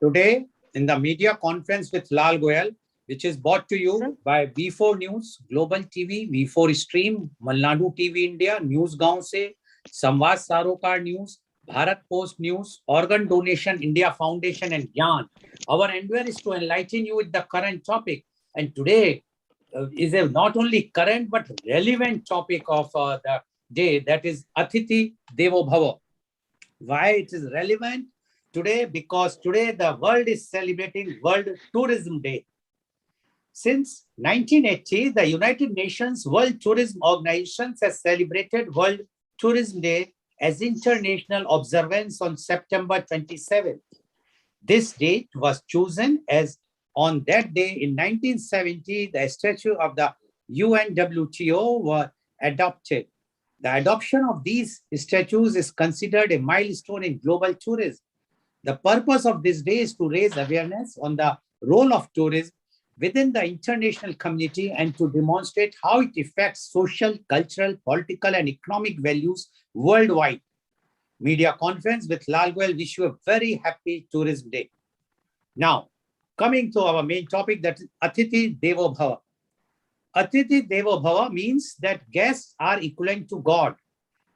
Today, in the media conference with Lal Goel, which is brought to you by V4 News, Global TV, V4 Stream, Malnadu TV India, News Gaon Se, Samvad Sarokar News, Bharat Post News, Organ Donation India Foundation, and Gyan. Our endeavor is to enlighten you with the current topic. And today is a not only current but relevant topic of the day, that is Atithi Devo Bhava. Why it is relevant today? Because today the world is celebrating World Tourism Day. Since 1980, the United Nations World Tourism Organization has celebrated World Tourism Day as international observance on September 27th. This date was chosen as on that day in 1970, the statute of the UNWTO was adopted. The adoption of these statutes is considered a milestone in global tourism. The purpose of this day is to raise awareness on the role of tourism within the international community and to demonstrate how it affects social, cultural, political, and economic values worldwide. Media conference with Lal Goel wish you a very happy Tourism Day. Now, coming to our main topic, that is Atithi Devo Bhava. Atithi Devo Bhava means that guests are equivalent to God,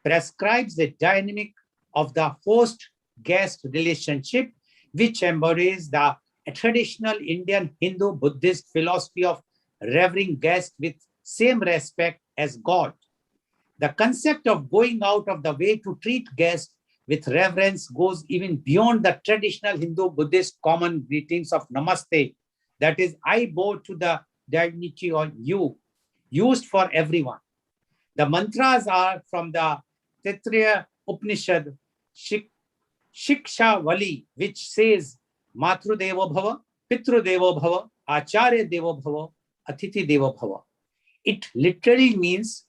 prescribes the dynamic of the host-guest relationship, which embodies the traditional Indian Hindu-Buddhist philosophy of revering guests with same respect as God. The concept of going out of the way to treat guests with reverence goes even beyond the traditional Hindu-Buddhist common greetings of Namaste, that is, I bow to the dignity of you, used for everyone. The mantras are from the Taittiriya Upanishad, Shiksha Vali, which says, Matru Devo Bhava, Pitru Devo Bhava, Acharya Devo Bhava, Atithi Devo Bhava. It literally means,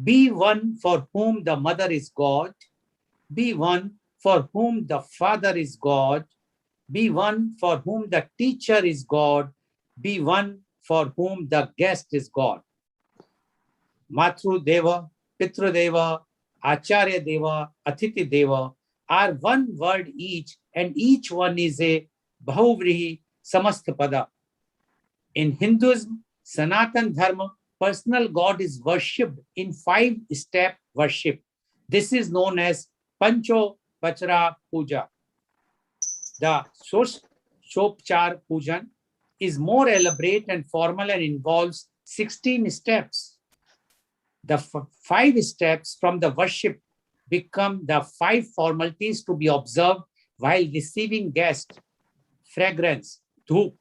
be one for whom the mother is God, be one for whom the father is God, be one for whom the teacher is God, be one for whom the guest is God. Matru Deva, Pitru Deva, Acharya Deva, Atithi Deva are one word each, and each one is a Bahuvrihi Samastapada. In Hinduism, Sanatan Dharma, personal God is worshipped in 5-step worship. This is known as Pancho Pachara Puja. The Shopchar Pujan is more elaborate and formal and involves 16 steps. The 5 steps from the worship become the 5 formalities to be observed while receiving guests. Fragrance, dhoop.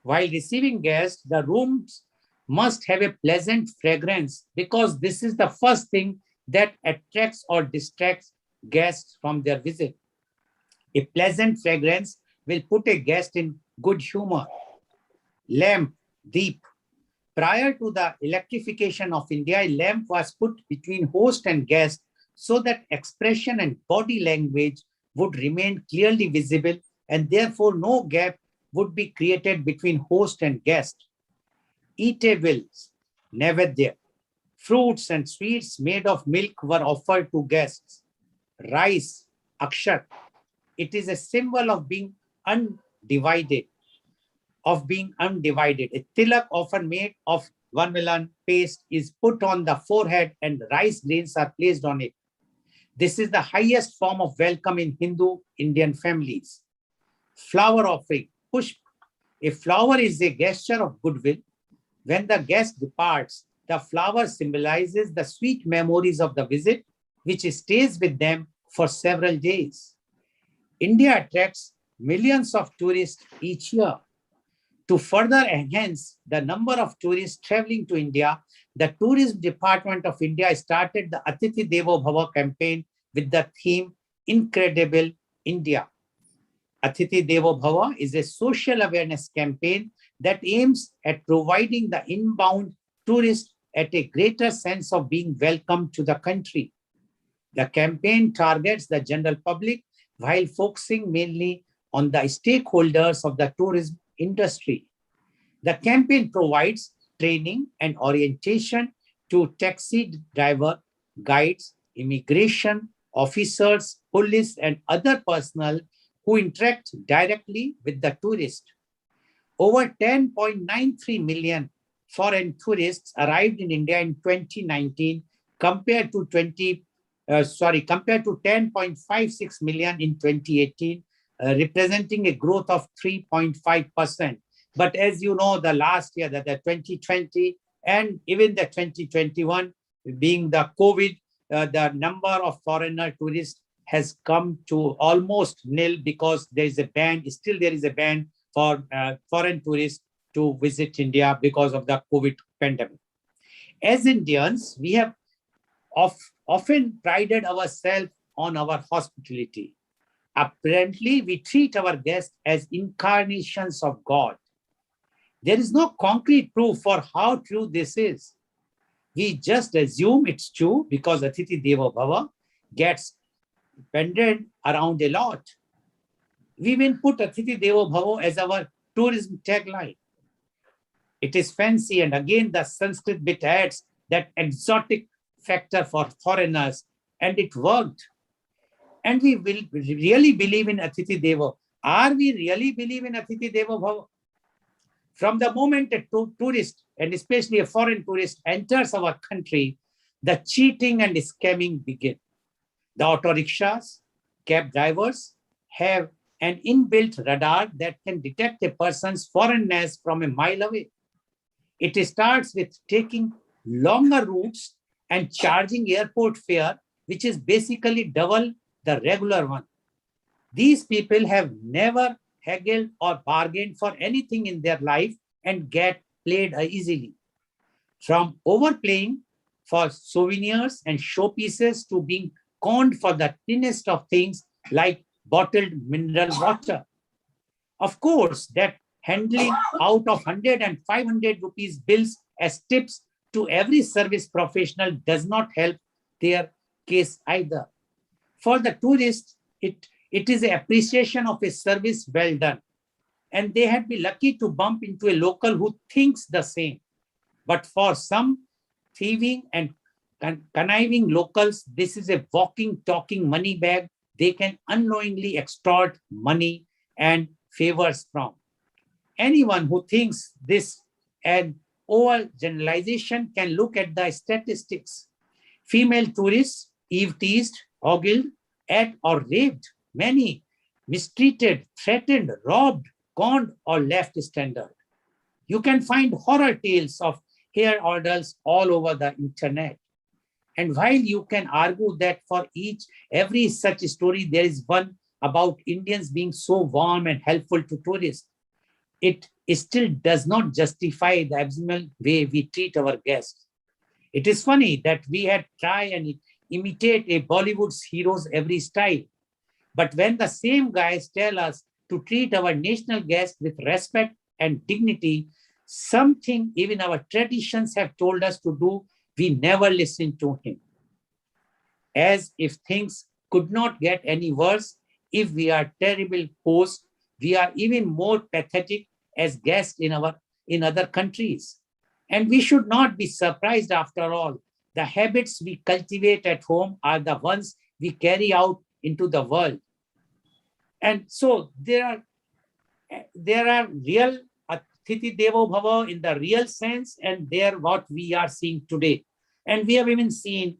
While receiving guests, the rooms must have a pleasant fragrance because this is the first thing that attracts or distracts guests from their visit. A pleasant fragrance will put a guest in good humor. Lamp, deep. Prior to the electrification of India, a lamp was put between host and guest so that expression and body language would remain clearly visible and therefore no gap would be created between host and guest. Eatables, nevedya. Fruits and sweets made of milk were offered to guests. Rice, akshat. It is a symbol of being undivided. A tilak often made of vermilion paste is put on the forehead and rice grains are placed on it. This is the highest form of welcome in Hindu Indian families. Flower offering, pushp. A flower is a gesture of goodwill. When the guest departs, the flower symbolizes the sweet memories of the visit, which stays with them for several days. India attracts millions of tourists each year. To further enhance the number of tourists traveling to India, the Tourism Department of India started the Atithi Devo Bhava campaign with the theme Incredible India. Atithi Devo Bhava is a social awareness campaign that aims at providing the inbound tourist at a greater sense of being welcome to the country. The campaign targets the general public while focusing mainly on the stakeholders of the tourism industry. The campaign provides training and orientation to taxi driver, guides, immigration officers, police, and other personnel who interact directly with the tourist. Over 10.93 million foreign tourists arrived in India in 2019 compared to 10.56 million in 2018, representing a growth of 3.5%. But as you know, the last year, that the 2020 and even the 2021, being the COVID, the number of foreigner tourists has come to almost nil because there is a ban. Still, there is a ban for foreign tourists to visit India because of the COVID pandemic. As Indians, we have often prided ourselves on our hospitality. Apparently, we treat our guests as incarnations of God. There is no concrete proof for how true this is. We just assume it's true because Atithi Devo Bhava gets banded around a lot. We even put Atithi Devo Bhava as our tourism tagline. It is fancy, and again the Sanskrit bit adds that exotic factor for foreigners, and it worked. And we will really believe in Atithi Devo. Are we really believe in Atithi Devo Bhava? From the moment a tourist, and especially a foreign tourist, enters our country, the cheating and scamming begin. The auto rickshaws, cab drivers have an inbuilt radar that can detect a person's foreignness from a mile away. It starts with taking longer routes and charging airport fare, which is basically double the regular one. These people have never haggled or bargained for anything in their life and get played easily. From overplaying for souvenirs and showpieces to being conned for the thinnest of things like bottled mineral water. Of course, that handling out of 100 and 500 rupees bills as tips to every service professional does not help their case either. For the tourists, it is an appreciation of a service well done. And they had been lucky to bump into a local who thinks the same. But for some thieving and conniving locals, this is a walking, talking money bag they can unknowingly extort money and favors from. Anyone who thinks this an overall generalization can look at the statistics. Female tourists eve-teased, ogled at or raped, many mistreated, threatened, robbed, conned or left stranded. You can find horror tales of hair orders all over the internet. And while you can argue that for every such story, there is one about Indians being so warm and helpful to tourists, it still does not justify the abysmal way we treat our guests. It is funny that we had tried and imitate a Bollywood's heroes every style. But when the same guys tell us to treat our national guests with respect and dignity, something even our traditions have told us to do, we never listen to him. As if things could not get any worse, if we are terrible hosts, we are even more pathetic as guests in other countries. And we should not be surprised after all. The habits we cultivate at home are the ones we carry out into the world. And so there are real Atithi Devo Bhava in the real sense, and there what we are seeing today. And we have even seen,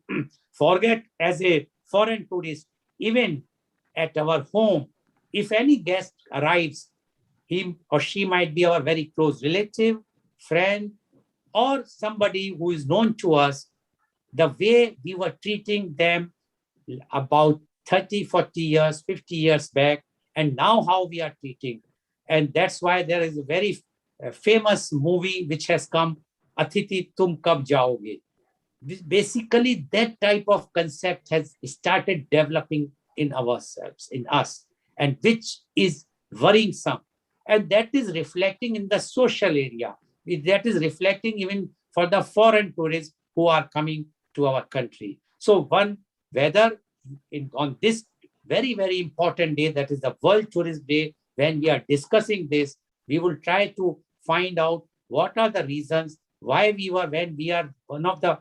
forget as a foreign tourist, even at our home, if any guest arrives, he or she might be our very close relative, friend, or somebody who is known to us, the way we were treating them about 30, 40 years, 50 years back, and now how we are treating. And that's why there is a very famous movie which has come, Atithi Tum Kab Jaoge. Basically, that type of concept has started developing in ourselves, in us, and which is worrisome. And that is reflecting in the social area. That is reflecting even for the foreign tourists who are coming to our country. So whether on this very, very important day, that is the World Tourist Day, when we are discussing this, we will try to find out what are the reasons why when we are one of the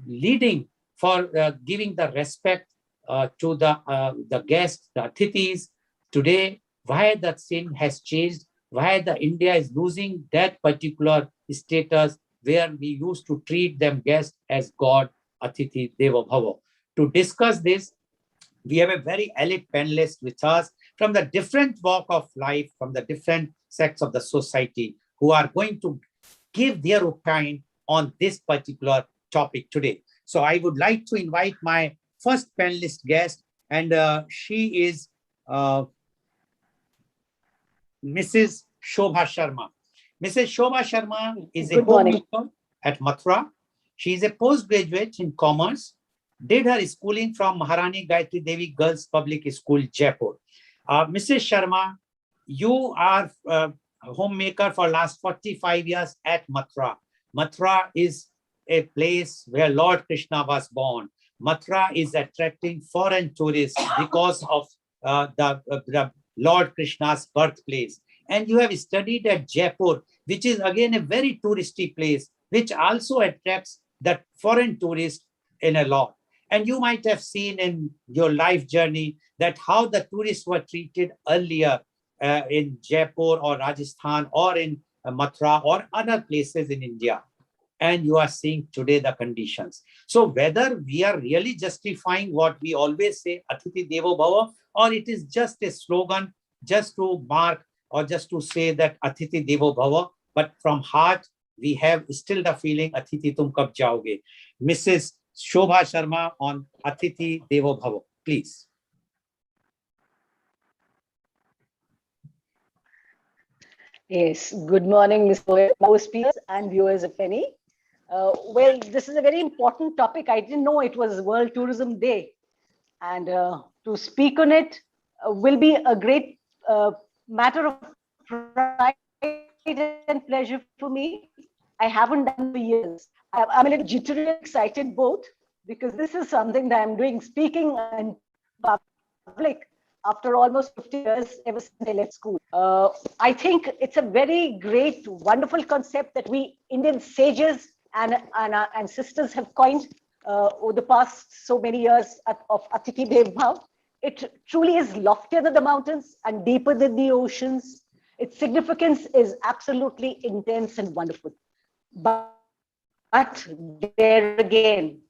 leading for giving the respect to the guests, the Atithis. Today, why the scene has changed, why the India is losing that particular status where we used to treat them guests as God, Atithi Devo Bhava. To discuss this, we have a very elite panelist with us from the different walk of life, from the different sects of the society, who are going to give their opinion on this particular topic today. So I would like to invite my first panelist guest, and she is Mrs. Shobha Sharma. Mrs. Shobha Sharma is a homemaker at Mathura. She is a postgraduate in commerce, did her schooling from Maharani Gayatri Devi Girls Public School, Jaipur. Mrs. Sharma, you are a homemaker for last 45 years at Mathura. Mathura is a place where Lord Krishna was born. Mathura is attracting foreign tourists because of the Lord Krishna's birthplace. And you have studied at Jaipur, which is again a very touristy place, which also attracts the foreign tourists in a lot. And you might have seen in your life journey that how the tourists were treated earlier in Jaipur or Rajasthan or in Mathura or other places in India. And you are seeing today the conditions. So whether we are really justifying what we always say, Atithi Devo Bhava, or it is just a slogan, just to mark or just to say that Atithi Devo Bhava, but from heart, we have still the feeling Atithi Tum Kab Jaoge. Mrs. Shobha Sharma on Atithi Devo Bhava, please. Yes, good morning, Ms. Goel, speakers and viewers of Penny. Well, this is a very important topic. I didn't know it was World Tourism Day. And to speak on it will be a great matter of pride and pleasure for me. I haven't done for years. I'm a little jittery and excited both, because this is something that I'm doing, speaking in public after almost 50 years, ever since I left school. I think it's a very great, wonderful concept that we Indian sages and sisters have coined over the past so many years of Atithi Dev Bhav. It truly is loftier than the mountains and deeper than the oceans. Its significance is absolutely intense and wonderful. But there again,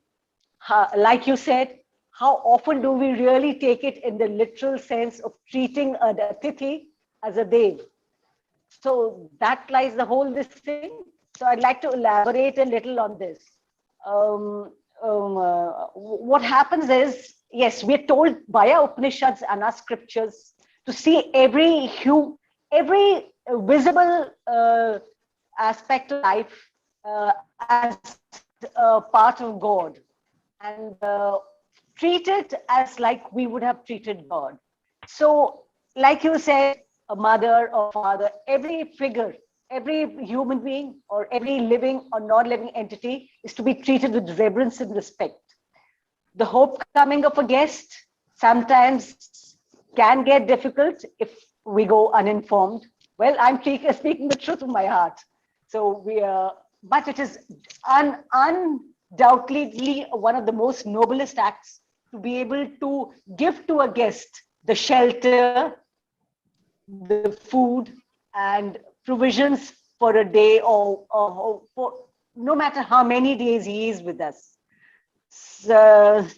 like you said, how often do we really take it in the literal sense of treating an Atithi as a Dev? So that lies the whole this thing. So I'd like to elaborate a little on this. What happens is, yes, we're told via Upanishads and our scriptures to see every visible aspect of life as a part of God, and treat it as like we would have treated God. So, like you said, a mother or father, every figure, every human being or every living or non-living entity is to be treated with reverence and respect. The homecoming of a guest sometimes can get difficult if we go uninformed. Well, I'm speaking the truth of my heart. So but it is undoubtedly one of the most noblest acts to be able to give to a guest the shelter, the food, and provisions for a day or for no matter how many days he is with us. And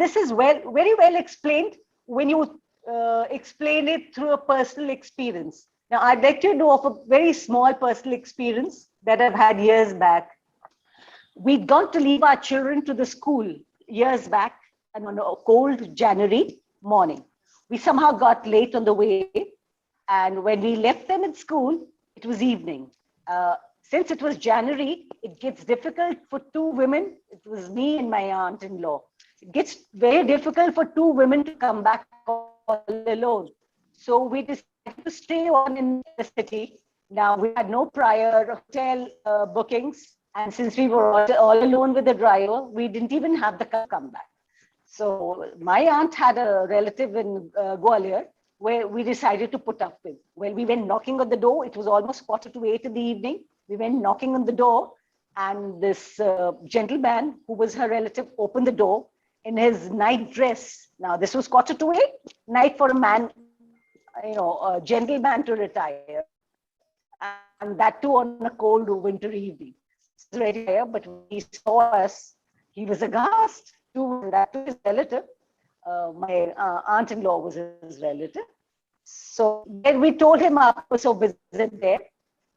this is very well explained when you explain it through a personal experience. Now, I'd like to know of a very small personal experience that I've had years back. We'd gone to leave our children to the school years back, and on a cold January morning, we somehow got late on the way. And when we left them at school, it was evening. Since it was January, it gets difficult for two women. It was me and my aunt-in-law. It gets very difficult for two women to come back all alone. So we decided to stay on in the city. Now, we had no prior hotel bookings. And since we were all alone with the driver, we didn't even have the car come back. So my aunt had a relative in Goel, where we decided to put up with. Well, we went knocking on the door. It was almost 7:45 in the evening. We went knocking on the door, and this gentleman who was her relative opened the door in his night dress. Now, this was 7:45, night for a man a gentleman to retire, and that too on a cold winter evening. He was ready to retire, but when he saw us, he was aghast too, and that to his relative. My aunt-in-law was his relative. So then we told him our purpose of visit there,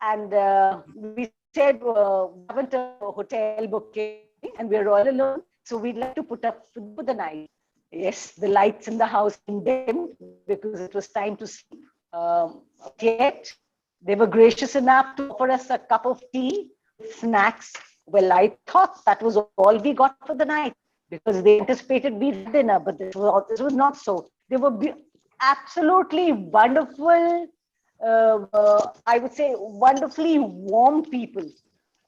and we said we haven't a hotel booking, and we're all alone, so we'd like to put up for the night. Yes, the lights in the house dimmed because it was time to sleep. Yet they were gracious enough to offer us a cup of tea, snacks. Well, I thought that was all we got for the night because they anticipated we'd have dinner, but this was not so. They were absolutely wonderful, I would say wonderfully warm people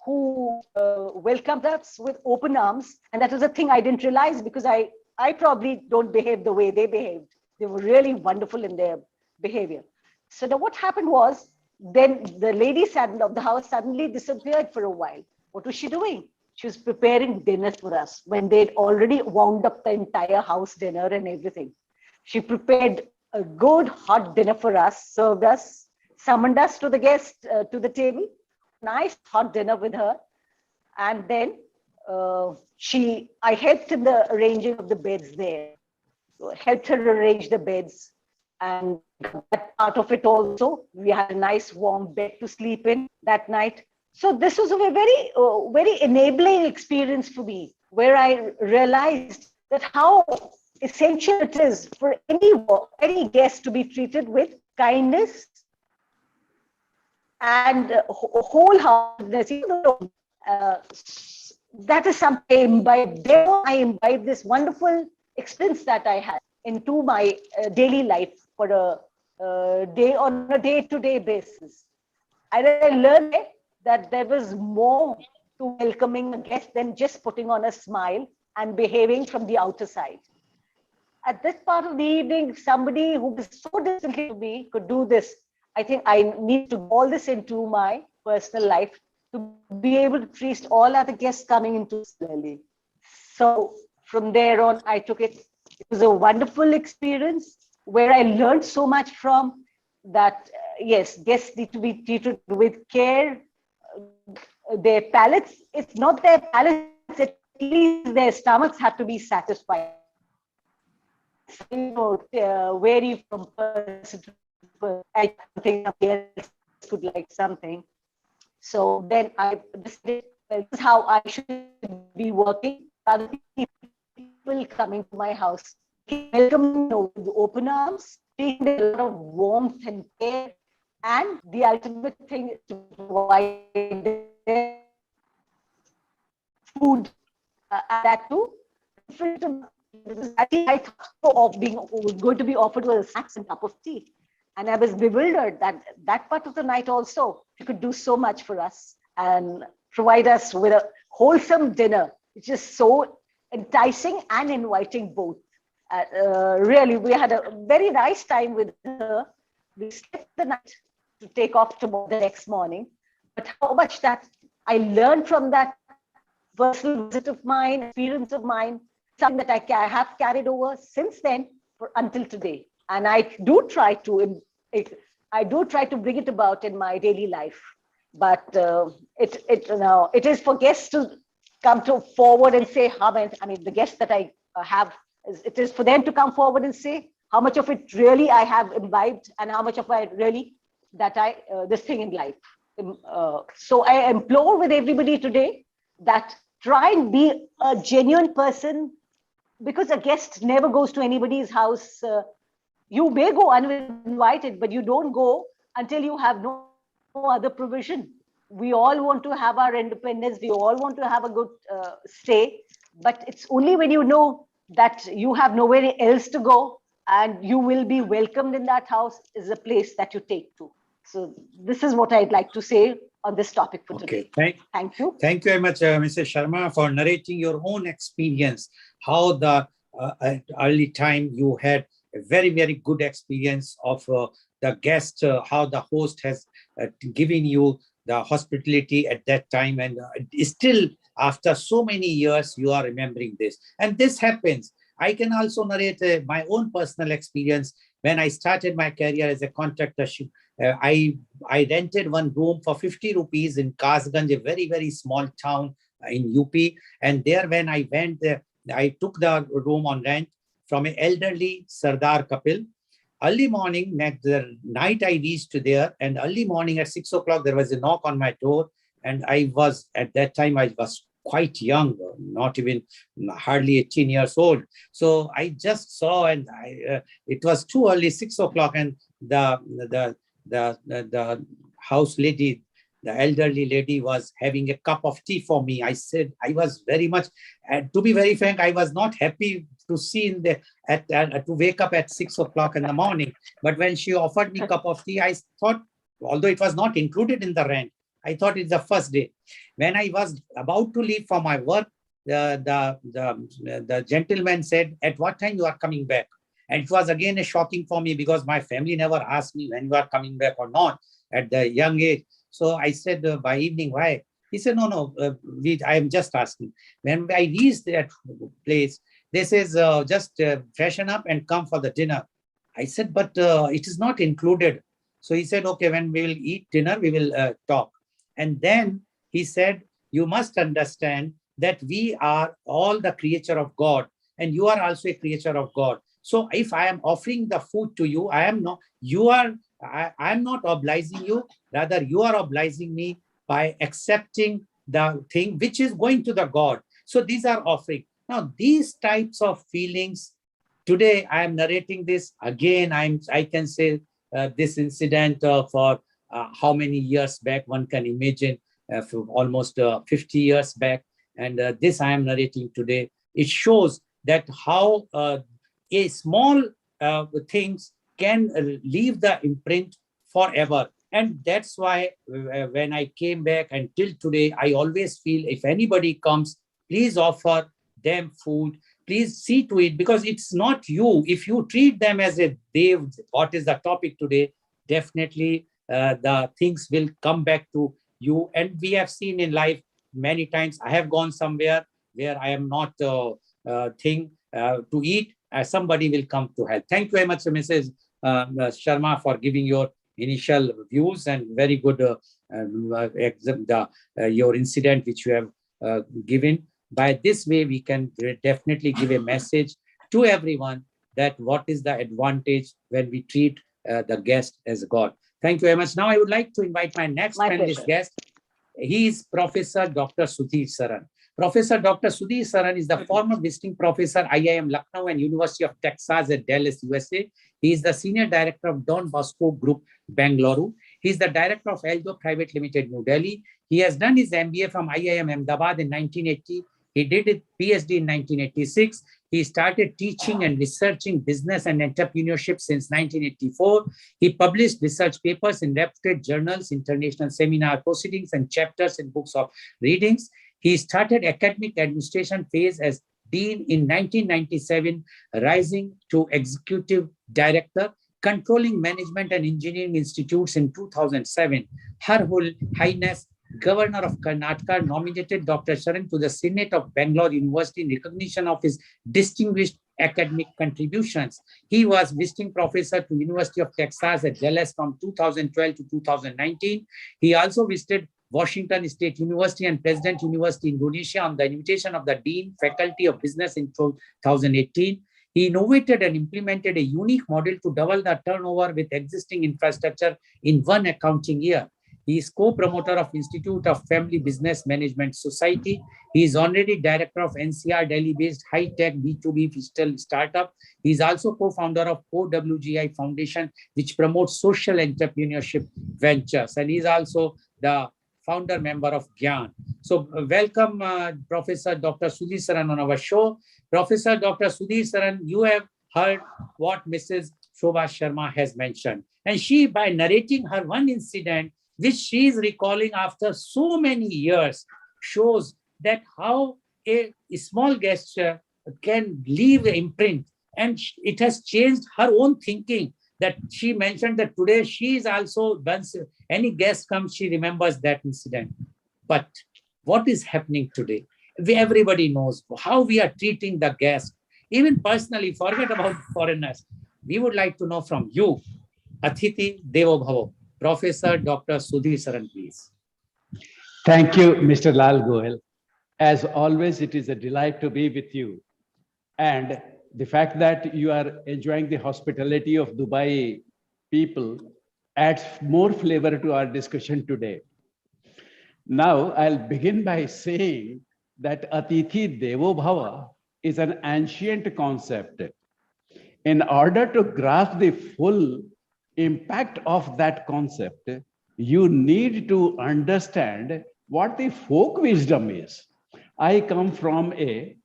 who welcomed us with open arms. And that was a thing I didn't realize because I probably don't behave the way they behaved. They were really wonderful in their behavior. So now what happened was, then the lady of the house suddenly disappeared for a while. What was she doing? She was preparing dinner for us when they'd already wound up the entire house dinner and everything. She prepared a good hot dinner for us, served us, summoned us to the table, nice hot dinner with her. And then I helped in the arranging of the beds there, helped her arrange the beds, and that part of it also, we had a nice warm bed to sleep in that night. So this was a very enabling experience for me, where I realized that how essential it is for any guest to be treated with kindness and wholeheartedness. That is something I imbibe. Therefore, I imbibe this wonderful experience that I had into my daily life on a day-to-day basis. I learned that there was more to welcoming a guest than just putting on a smile and behaving from the outer side. At this part of the evening, somebody who was so distantly to me could do this. I think I need to all this into my personal life to be able to treat all other guests coming into similarly. So from there on, I took it. It was a wonderful experience where I learned so much from that. Yes, guests need to be treated with care. Their palates, it's not their palates, at least their stomachs have to be satisfied. Vary from person to person. I think somebody else would like something. So then I decided this is how I should be working. Other people coming to my house, welcoming with open arms, taking a lot of warmth and care, and the ultimate thing is to provide food, and that too. I thought of being going to be offered with a snacks and cup of tea. And I was bewildered that part of the night also, she could do so much for us and provide us with a wholesome dinner, which is so enticing and inviting both. Really, we had a very nice time with her. We slept the night to take off tomorrow the next morning. But how much that I learned from that personal visit of mine, experience of mine, something that I have carried over since then until today. And I do try to bring it about in my daily life. But it is for guests to come forward and say how many. I mean, the guests that I have, it is for them to come forward and say how much of it really I have imbibed and how much of it really this thing in life. So I implore with everybody today that try and be a genuine person, because a guest never goes to anybody's house. You may go uninvited, but you don't go until you have no other provision. We all want to have our independence. We all want to have a good stay, but it's only when you know that you have nowhere else to go and you will be welcomed in that house is a place that you take to. So this is what I'd like to say on this topic for today. Thank you. Thank you very much, Mrs. Sharma, for narrating your own experience, how the at early time you had a very, very good experience of the guest, how the host has given you the hospitality at that time. And still, after so many years, you are remembering this. And this happens. I can also narrate my own personal experience When I started my career as a contractor, I rented one room for 50 rupees in Kasganj, a very, very small town in UP. And there, when I went there, I took the room on rent from an elderly Sardar couple. Early morning, next the night I reached there, and early morning at 6 o'clock, there was a knock on my door. And I was, at that time, I was quite young, not even hardly 18 years old. So I just saw, and it was too early, 6 o'clock, and the house lady, the elderly lady, was having a cup of tea for me. I said, I was very much, to be very frank, I was not happy to see to wake up at 6 o'clock in the morning. But when she offered me a cup of tea, I thought, although it was not included in the rent, I thought it's the first day. When I was about to leave for my work, the gentleman said, at what time you are coming back? And it was again a shocking for me, because my family never asked me when you are coming back or not at the young age. So I said, by evening, why? He said, no, I am just asking. When I reached that place, they says, just freshen up and come for the dinner. I said, but it is not included. So he said, okay, when we will eat dinner, we will talk. And then he said, you must understand that we are all the creature of God, and you are also a creature of God. So if I am offering the food to you, I am not obliging you, rather you are obliging me by accepting the thing which is going to the God. So these are offering. Now, these types of feelings, today I am narrating this again. I can say this incident for how many years back, one can imagine, for almost 50 years back. And this I am narrating today. It shows that how a small things can leave the imprint forever. And that's why when I came back until today, I always feel if anybody comes, please offer them food. Please see to it, because it's not you. If you treat them as a dev, what is the topic today, definitely the things will come back to you. And we have seen in life many times, I have gone somewhere where I am not to eat, somebody will come to help. Thank you very much, Mrs. Sharma, for giving your initial views, and very good your incident which you have given. By this way, we can definitely give a message to everyone that what is the advantage when we treat the guest as God. Thank you very much. Now I would like to invite my next panelist guest. He is Professor Dr. Sudhir Saran. Professor Dr. Sudhir Saran is the former visiting professor, IIM Lucknow and University of Texas at Dallas, USA. He is the senior director of Don Bosco Group, Bangalore. He is the director of Aldo Private Limited, New Delhi. He has done his MBA from IIM Ahmedabad in 1980. He did his PhD in 1986. He started teaching and researching business and entrepreneurship since 1984. He published research papers in reputed journals, international seminar proceedings, and chapters in books of readings. He started academic administration phase as dean in 1997, rising to executive director, controlling management and engineering institutes in 2007. Her Highness Governor of Karnataka nominated Dr. Saran to the Senate of Bangalore University in recognition of his distinguished academic contributions. He was visiting professor to University of Texas at Dallas from 2012 to 2019. He also visited Washington State University and President University Indonesia on the invitation of the Dean Faculty of Business in 2018. He innovated and implemented a unique model to double the turnover with existing infrastructure in one accounting year. He is co-promoter of Institute of Family Business Management Society. He is honorary director of NCR Delhi-based high-tech B2B digital startup. He is also co-founder of OWGI Foundation, which promotes social entrepreneurship ventures. And he is also the founder member of GYAN. So welcome, Professor Dr. Sudhir Saran on our show. Professor Dr. Sudhir Saran, you have heard what Mrs. Shobha Sharma has mentioned. And she, by narrating her one incident, which she is recalling after so many years, shows that how a small gesture can leave an imprint. And it has changed her own thinking, that she mentioned that today she is also, once any guest comes, she remembers that incident. But what is happening today? Everybody knows how we are treating the guest. Even personally, forget about foreigners. we would like to know from you, Athithi Devo Bhava, Professor Dr. Sudhir Saran, please. Thank you, Mr. Lal Goel. As always, it is a delight to be with you. And the fact that you are enjoying the hospitality of Dubai people adds more flavor to our discussion today. Now, I'll begin by saying that Atithi Devo Bhava is an ancient concept. In order to grasp the full impact of that concept, you need to understand what the folk wisdom is. I come from a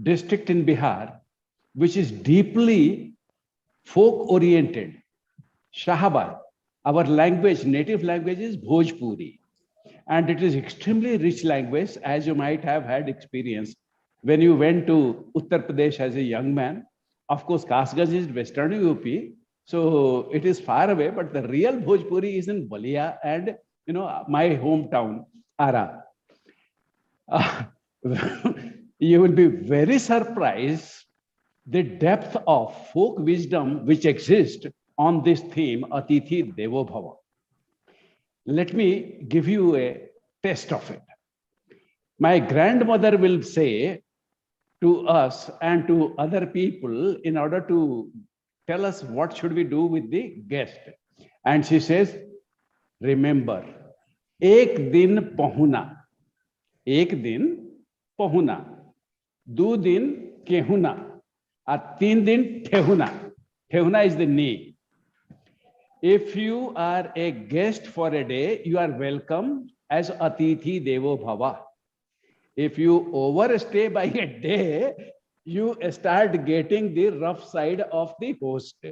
district in Bihar, which is deeply folk oriented. Shahabad, our language, native language is Bhojpuri. And it is extremely rich language, as you might have had experience when you went to Uttar Pradesh as a young man. Of course, Kasgaj is Western UP, so it is far away, but the real Bhojpuri is in Balia and my hometown, Ara. You will be very surprised the depth of folk wisdom which exists on this theme, Atithi Devo Bhava. Let me give you a test of it. My grandmother will say to us and to other people in order to tell us what should we do with the guest. And she says, remember, ek din pahuna, ek din pahuna, do din kehuna, and teen din thehuna. Thehuna is the knee. If you are a guest for a day, you are welcome as Atithi Devo Bhava. If you overstay by a day, you start getting the rough side of the host.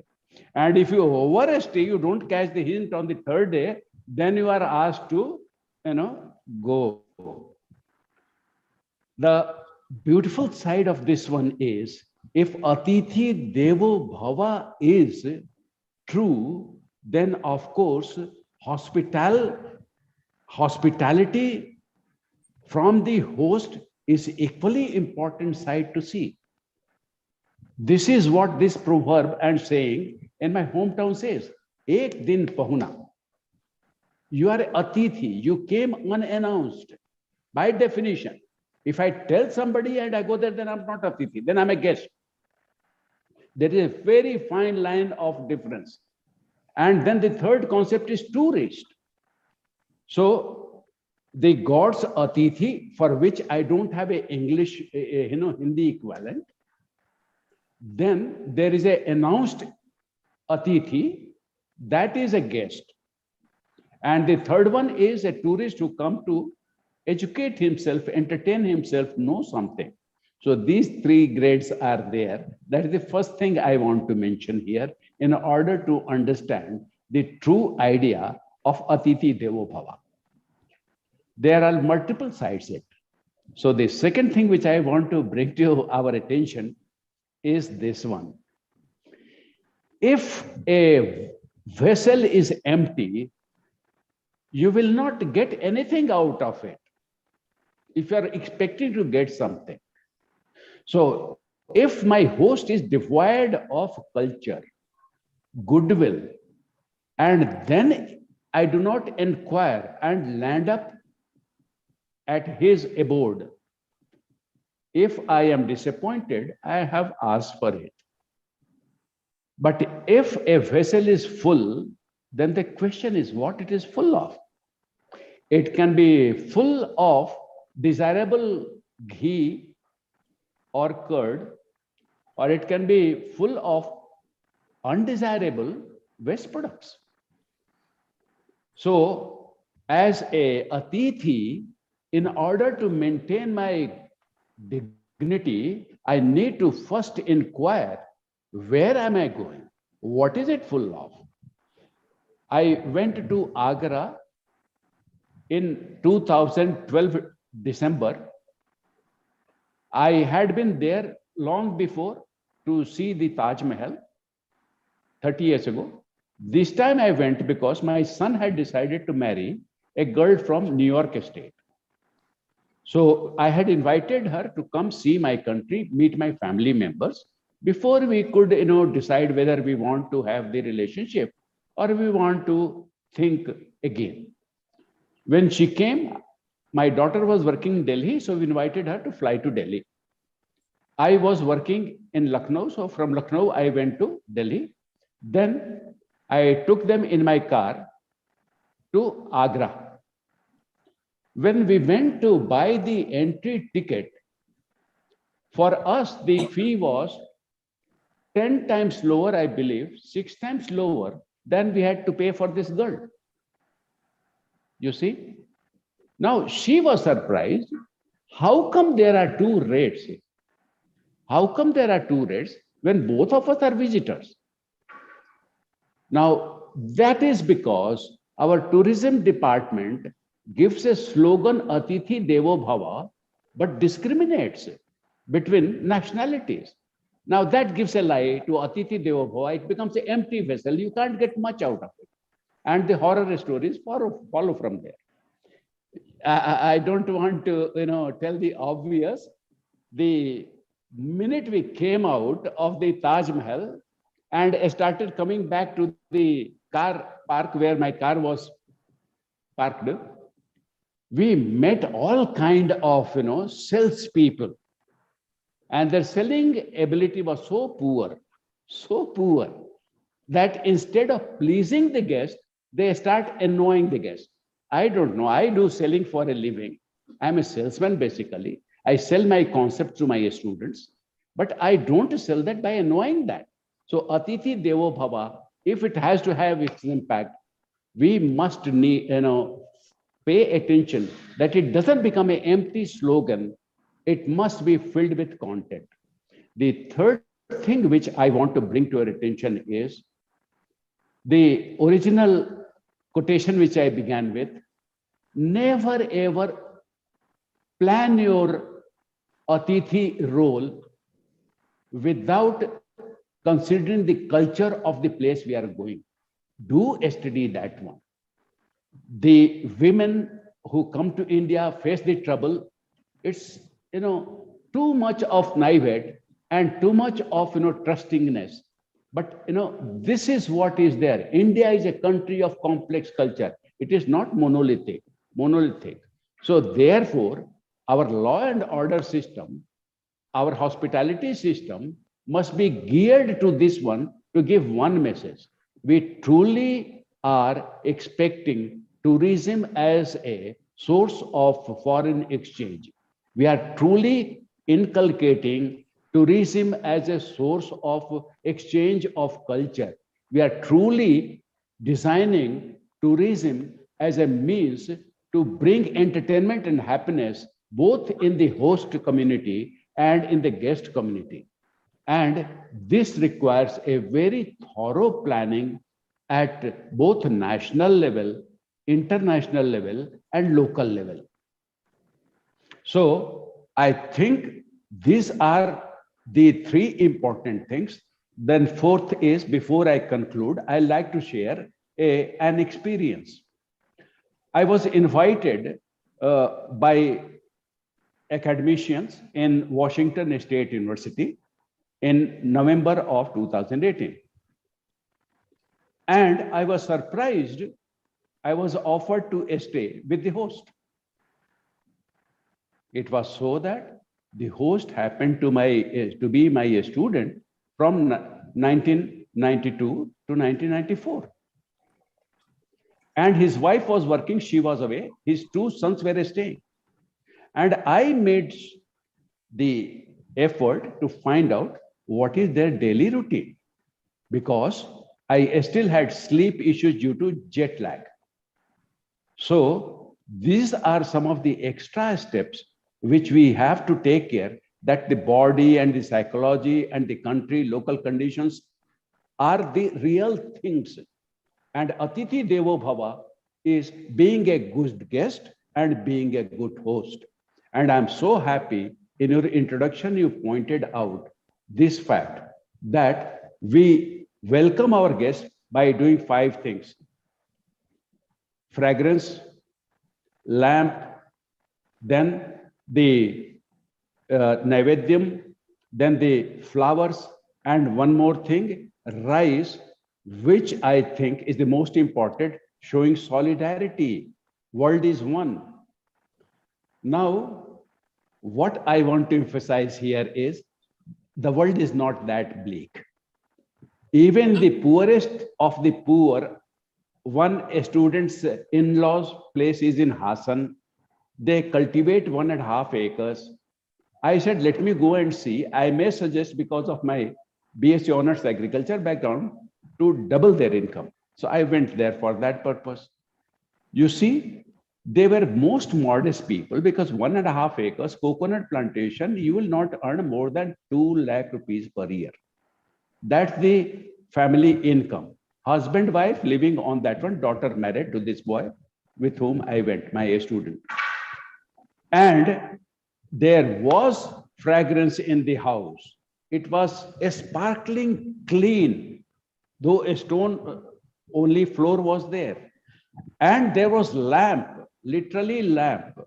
And if you overstay, you don't catch the hint on the third day, then you are asked to, go. The beautiful side of this one is, if Atithi Devo Bhava is true, then of course, hospitality from the host is equally important side to see. This is what this proverb and saying in my hometown says, Ek din pahuna. You are Atithi, you came unannounced. By definition, if I tell somebody and I go there, then I'm not Atithi, then I'm a guest. There is a very fine line of difference. And then the third concept is tourist. So the gods Atithi, for which I don't have a English, Hindi equivalent. Then there is a announced Atithi, that is a guest. And the third one is a tourist who come to educate himself, entertain himself, know something. So these three grades are there. That is the first thing I want to mention here in order to understand the true idea of Atithi Devo Bhava. There are multiple sides yet. So the second thing which I want to bring to our attention is this one. If a vessel is empty, you will not get anything out of it if you are expecting to get something. So if my host is devoid of culture, goodwill, and then I do not inquire and land up at his abode, if I am disappointed, I have asked for it. But if a vessel is full, then the question is what it is full of. It can be full of desirable ghee or curd, or it can be full of undesirable waste products. So as a Atithi, in order to maintain my dignity, I need to first inquire, where am I going? What is it full of? I went to Agra in 2012 December. I had been there long before to see the Taj Mahal 30 years ago. This time I went because my son had decided to marry a girl from New York State. So I had invited her to come see my country, meet my family members. before we could, decide whether we want to have the relationship or we want to think again. When she came, my daughter was working in Delhi, so we invited her to fly to Delhi. I was working in Lucknow, so from Lucknow I went to Delhi. Then I took them in my car to Agra. When we went to buy the entry ticket, for us the fee was 10 times lower, I believe, 6 times lower than we had to pay for this girl. You see? Now she was surprised. How come there are two rates? How come there are two rates when both of us are visitors? Now, that is because our tourism department gives a slogan Atithi Devo Bhava, but discriminates between nationalities. Now, that gives a lie to Atithi Devo Bhava. It becomes an empty vessel. You can't get much out of it. And the horror stories follow from there. I don't want to, tell the obvious. The minute we came out of the Taj Mahal and started coming back to the car park where my car was parked, we met all kind of, salespeople, and their selling ability was so poor, that instead of pleasing the guest, they start annoying the guest. I don't know. I do selling for a living. I'm a salesman, basically. I sell my concept to my students, but I don't sell that by annoying that. So Atithi Devo Bhava, if it has to have its impact, we must need, pay attention that it doesn't become an empty slogan. It must be filled with content. The third thing which I want to bring to your attention is the original quotation which I began with: never ever plan your Atithi role without considering the culture of the place we are going. Do study that one. The women who come to India face the trouble. It's, too much of naivete and too much of, trustingness. But, this is what is there. India is a country of complex culture. It is not monolithic. So therefore, our law and order system, our hospitality system must be geared to this one, to give one message. We truly are expecting tourism as a source of foreign exchange. We are truly inculcating tourism as a source of exchange of culture. We are truly designing tourism as a means to bring entertainment and happiness both in the host community and in the guest community. And this requires a very thorough planning at both national level, international level, and local level. So I think these are the three important things. Then fourth is, before I conclude, I like to share an experience. I was invited by academicians in Washington State University in November of 2018. And I was surprised. I was offered to stay with the host. It was so that the host happened to be my student from 1992 to 1994. And his wife was working, she was away. His two sons were staying. And I made the effort to find out what is their daily routine, because I still had sleep issues due to jet lag. So these are some of the extra steps which we have to take care that the body and the psychology and the country, local conditions are the real things. And Atithi Devo Bhava is being a good guest and being a good host. And I'm so happy in your introduction, you pointed out this fact that we welcome our guests by doing 5 things: fragrance, lamp, then the naivedyam, then the flowers, And one more thing, rice, which I think is the most important, showing solidarity. World is one. Now, what I want to emphasize here is the world is not that bleak. Even the poorest of the poor, one student's in-laws place is in Hassan. They cultivate 1.5 acres. I said, let me go and see. I may suggest, because of my BSc Honors Agriculture background, to double their income. So I went there for that purpose. You see, they were most modest people, because 1.5 acres coconut plantation, you will not earn more than 2 lakh rupees per year. That's the family income. Husband, wife living on that one, daughter married to this boy with whom I went, my student. And there was fragrance in the house. It was a sparkling clean, though a stone only floor was there. And there was lamp, literally lamp.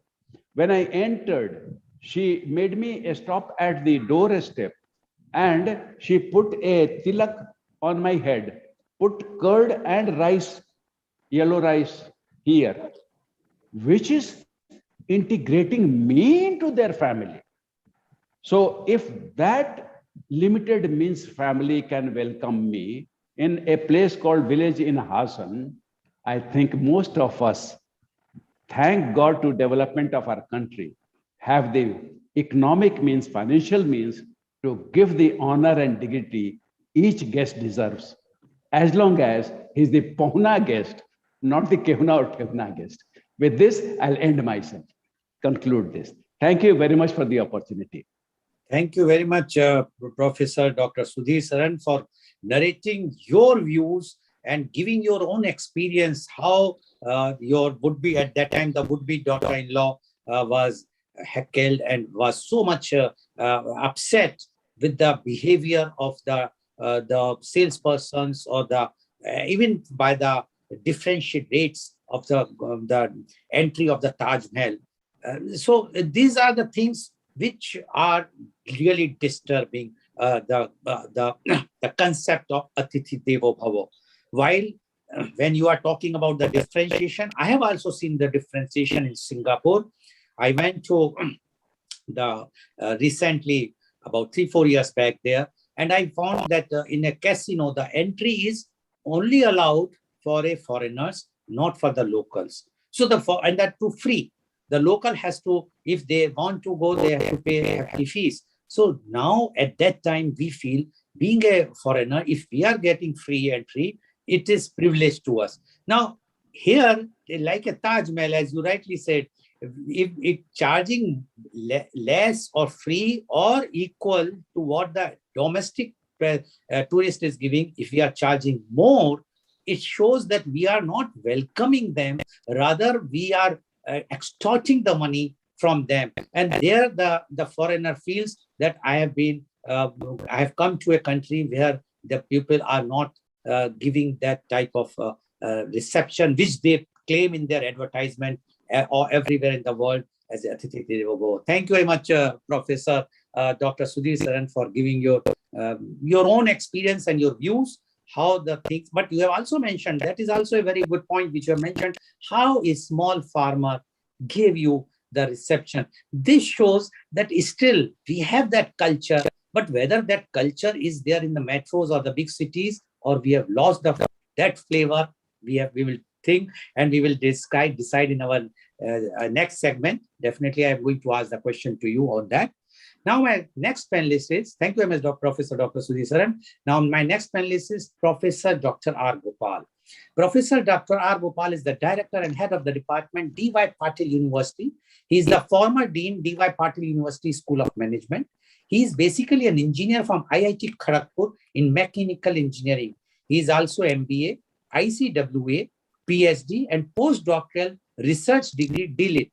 When I entered, she made me stop at the doorstep, and she put a tilak on my head, put curd and rice, yellow rice here, which is integrating me into their family. So if that limited means family can welcome me in a place called village in Hassan, I think most of us, thank God to development of our country, have the economic means, financial means to give the honor and dignity each guest deserves, as long as he's the Pahuna guest, not the Kehuna or Tehuna guest. With this, I'll end myself, conclude this. Thank you very much for the opportunity. Thank you very much, Professor Dr. Sudhir Saran, for narrating your views and giving your own experience, how your would-be, at that time, the would-be daughter-in-law was heckled and was so much upset with the behavior of the salespersons, or the even by the differentiate rates of the entry of the Taj Mahal. So these are the things which are really disturbing the concept of Atithi Devo Bhava. While when you are talking about the differentiation, I have also seen the differentiation in Singapore. I went to the recently, about 3-4 years back there, and I found that in a casino, the entry is only allowed for a foreigners, not for the locals. So and that too free. The local has to, if they want to go, they have to pay hefty fees. So now at that time, we feel, being a foreigner, if we are getting free entry, it is privilege to us. Now here, like a Taj Mahal, as you rightly said, if it charging less or free or equal to what the domestic tourist is giving, if we are charging more, it shows that we are not welcoming them. Rather, we are extorting the money from them. And there the foreigner feels that I have come to a country where the people are not giving that type of reception, which they claim in their advertisement or everywhere in the world as Atithi Devo Bhava. Thank you very much, Professor Dr. Sudhir Saran, for giving your own experience and your views, how the things. But you have also mentioned, that is also a very good point which you have mentioned, how a small farmer gave you the reception. This shows that still we have that culture, but whether that culture is there in the metros or the big cities, or we have lost that flavor, we will think, and we will decide in our next segment. Definitely, I'm going to ask the question to you on that. Now, my next panelist is, thank you, Professor Dr. Sudhir Saran. Now, my next panelist is Professor Dr. R. Gopal. Professor Dr. R. Gopal is the director and head of the department, D.Y. Patil University. He is the former dean, D.Y. Patil University School of Management. He is basically an engineer from IIT Kharagpur in mechanical engineering. He is also MBA, ICWA, PhD, and postdoctoral research degree DLIT.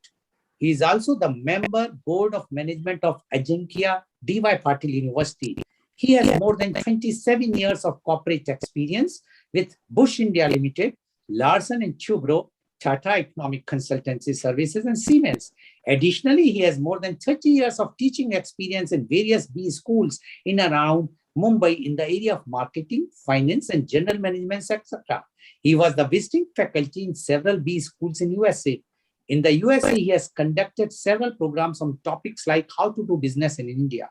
He is also the member board of management of Ajinkya D.Y. Patil University. He has more than 27 years of corporate experience with Bush India Limited, Larsen & Toubro, Tata Economic Consultancy Services, and Siemens. Additionally, he has more than 30 years of teaching experience in various B schools in around Mumbai in the area of marketing, finance, and general management, etc. He was the visiting faculty in several B schools in USA. In the USA, he has conducted several programs on topics like how to do business in India.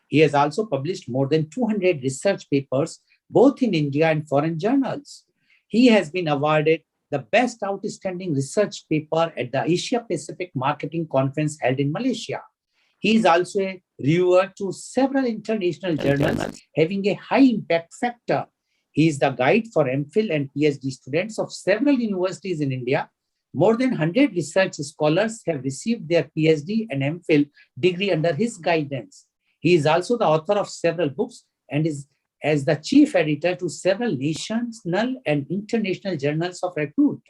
He has also published more than 200 research papers, both in India and foreign journals. He has been awarded the best outstanding research paper at the Asia Pacific Marketing Conference held in Malaysia. He is also a reviewer to several international journals having a high impact factor. He is the guide for MPhil and PhD students of several universities in India. More than 100 research scholars have received their PhD and MPhil degree under his guidance. He is also the author of several books and is as the chief editor to several national and international journals of repute.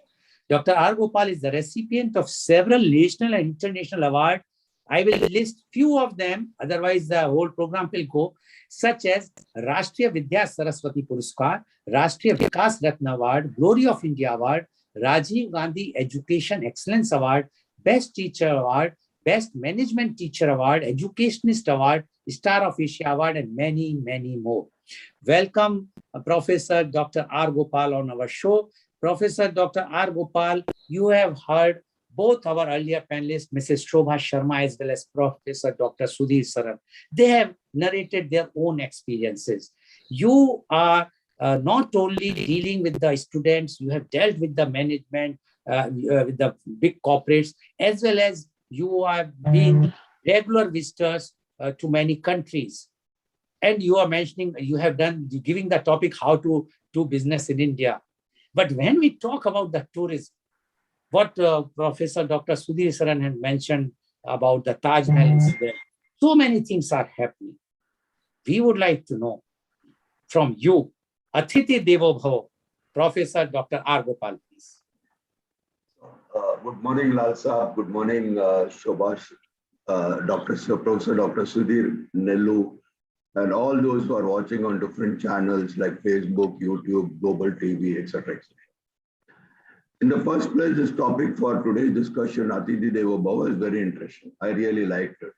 Dr. R. Gopal is the recipient of several national and international awards. I will list few of them, otherwise the whole program will go, such as Rashtriya Vidya Saraswati Puraskar, Rashtriya Vikas Ratna Award, Glory of India Award, Rajiv Gandhi Education Excellence Award, Best Teacher Award, Best Management Teacher Award, Educationist Award, Star of Asia Award, and many, many more. Welcome, Professor Dr. R. Gopal on our show. Professor Dr. R. Gopal, you have heard both our earlier panelists, Mrs. Shobha Sharma, as well as Professor Dr. Sudhir Saran. They have narrated their own experiences. You are not only dealing with the students, you have dealt with the management, with the big corporates, as well as you are being regular visitors to many countries. And you are mentioning, you have done, giving the topic how to do business in India. But when we talk about the tourism, what Professor Dr. Sudhir Saran had mentioned about the Taj Mahal incident, so many things are happening. We would like to know from you, Athithi Devo Bhava, Professor Dr. R. Gopal, please. Good morning, Lal Saab. Good morning, Shobhash, Professor Dr. Sudhir, Nelu, and all those who are watching on different channels like Facebook, YouTube, Global TV, etc. In the first place, this topic for today's discussion, Athithi Devo Bhava, is very interesting. I really liked it.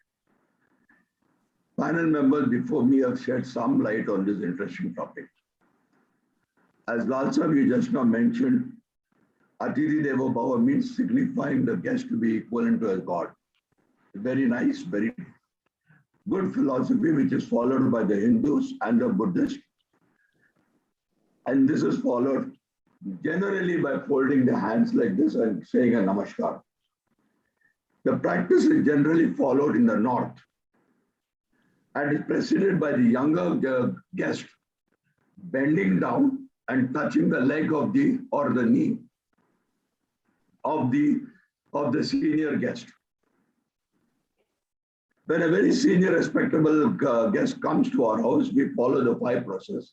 Panel members before me have shed some light on this interesting topic. As Lal Saab, you just now mentioned, Athithi Devo Bhava means signifying the guest to be equivalent to a god. Very nice, very good philosophy, which is followed by the Hindus and the Buddhists. And this is followed generally by folding the hands like this and saying a namaskar. The practice is generally followed in the north and is preceded by the younger guest bending down and touching the leg of the or the knee of the senior guest. When a very senior, respectable guest comes to our house, we follow the 5 process,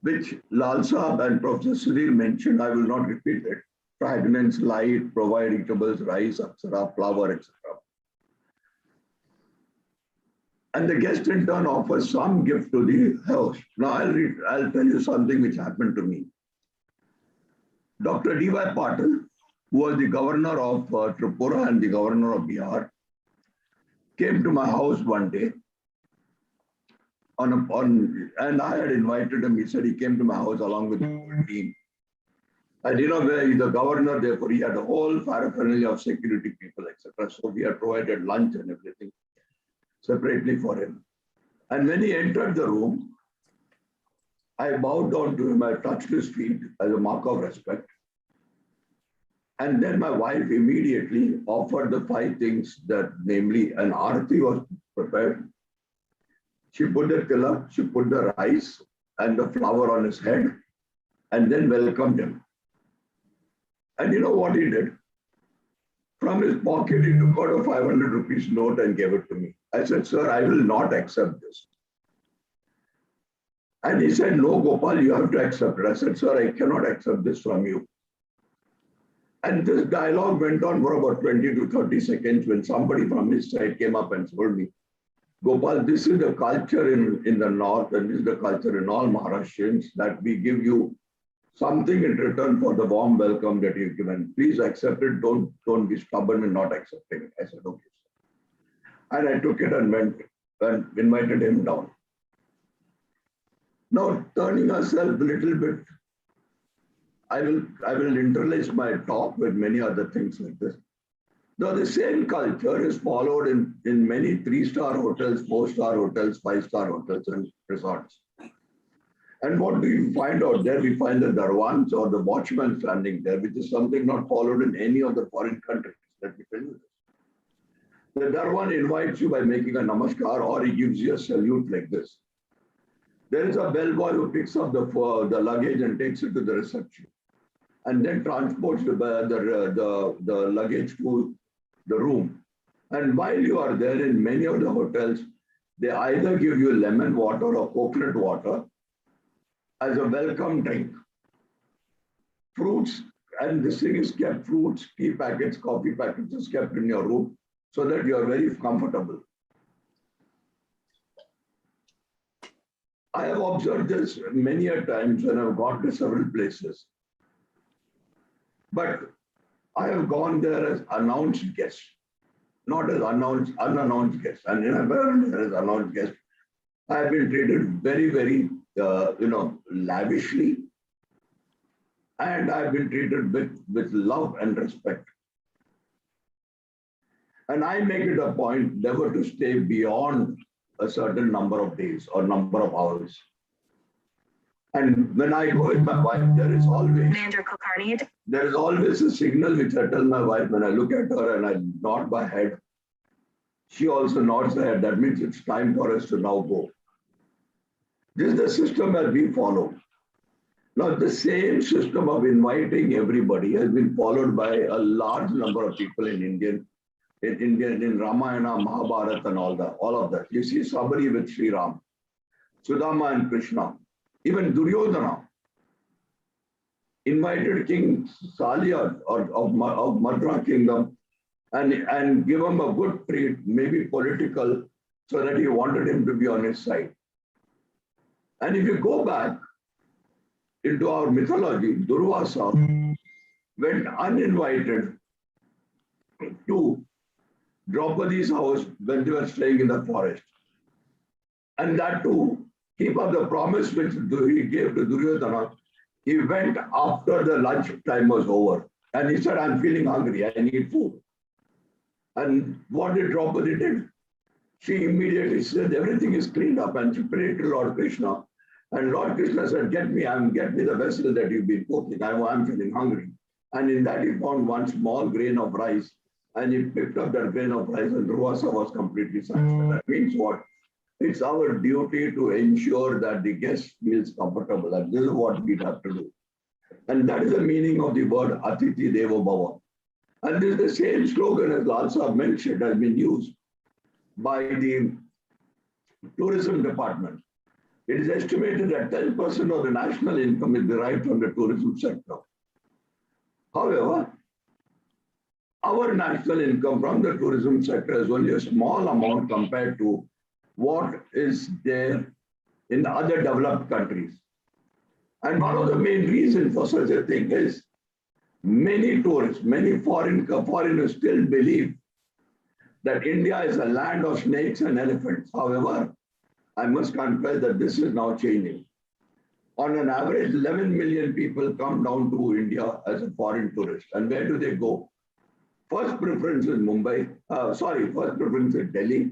which Lal Saab and Professor Sudhir mentioned. I will not repeat it. Fragrance, light, provide eatables, rice, apsara, flower, etc. And the guest in turn offers some gift to the host. Now I'll tell you something which happened to me. Dr. D.Y. Patil, who was the governor of Tripura and the governor of Bihar, came to my house one day and I had invited him. He said he came to my house along with the whole team. And where he's the governor, therefore he had a whole paraphernalia of security people, etc. So we had provided lunch and everything separately for him. And when he entered the room, I bowed down to him. I touched his feet as a mark of respect. And then my wife immediately offered the 5 things that, namely, an arati was prepared. She put the tilak, she put the rice and the flower on his head, and then welcomed him. And you know what he did? From his pocket, he took out a 500 rupees note and gave it to me. I said, sir, I will not accept this. And he said, no, Gopal, you have to accept it. I said, sir, I cannot accept this from you. And this dialogue went on for about 20 to 30 seconds when somebody from his side came up and told me, Gopal, this is the culture in the north and this is the culture in all Maharashtrians that we give you something in return for the warm welcome that you've given. Please accept it. Don't be stubborn in not accepting it. I said, okay. And I took it and went and invited him down. Now, turning ourselves a little bit, I will interlace my talk with many other things like this. Now, the same culture is followed in many 3-star hotels, 4-star hotels, 5-star hotels, and resorts. And what do you find out there? We find the darwans or the watchman standing there, which is something not followed in any of the foreign countries. Let me tell you this. The darwan invites you by making a namaskar, or he gives you a salute like this. There is a bellboy who picks up the luggage and takes it to the reception, and then transports the luggage to the room. And while you are there, in many of the hotels, they either give you lemon water or coconut water as a welcome drink. Fruits, and this thing is kept, fruits, tea packets, coffee packets is kept in your room so that you are very comfortable. I have observed this many a times when I've gone to several places. But I have gone there as announced guests, not as unannounced guests. And in America, as announced guests, I have been treated very, very, lavishly. And I've been treated with love and respect. And I make it a point never to stay beyond a certain number of days or number of hours. And when I go with my wife, there is always a signal which I tell my wife when I look at her and I nod my head. She also nods her head. That means it's time for us to now go. This is the system that we follow. Now, the same system of inviting everybody has been followed by a large number of people in Ramayana, Mahabharata, and all of that. You see somebody with Sri Ram, Sudama and Krishna, even Duryodhana invited King Salia of Madra kingdom and give him a good treat, maybe political, so that he wanted him to be on his side. And if you go back into our mythology, Durvasa went uninvited to Draupadi's house when they were staying in the forest. And that too, keep up the promise which he gave to Duryodhana. He went after the lunch time was over. And he said, I'm feeling hungry, I need food. And what did Draupadi did? She immediately said, everything is cleaned up, and she prayed to Lord Krishna. And Lord Krishna said, get me the vessel that you've been cooking. I'm feeling hungry. And in that he found one small grain of rice. And he picked up that grain of rice, and Durvasa was completely satisfied. That means what? It's our duty to ensure that the guest feels comfortable. And this is what we have to do. And that is the meaning of the word Atithi Devo Bhava. And this is the same slogan, as Lal Sahab mentioned, has been used by the tourism department. It is estimated that 10% of the national income is derived from the tourism sector. However, our national income from the tourism sector is only a small amount compared to what is there in the other developed countries. And one of the main reasons for such a thing is many tourists, many foreigners still believe that India is a land of snakes and elephants. However, I must confess that this is now changing. On an average, 11 million people come down to India as a foreign tourist. And where do they go? First preference is first preference is Delhi.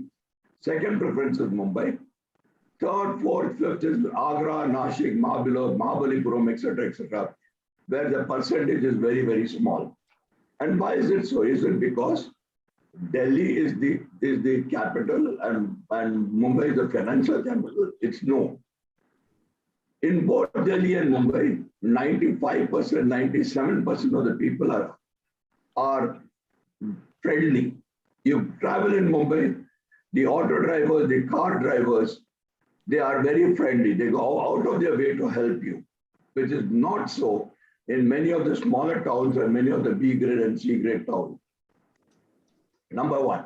Second preference is Mumbai. Third, fourth, fifth is Agra, Nashik, Mahabalipuram, etc., where the percentage is very, very small. And why is it so? Is it because Delhi is the capital and Mumbai is the financial capital? It's no. In both Delhi and Mumbai, 95%, 97% of the people are friendly. You travel in Mumbai, the auto drivers, the car drivers, they are very friendly. They go out of their way to help you, which is not so in many of the smaller towns and many of the B grade and C grade towns. Number one.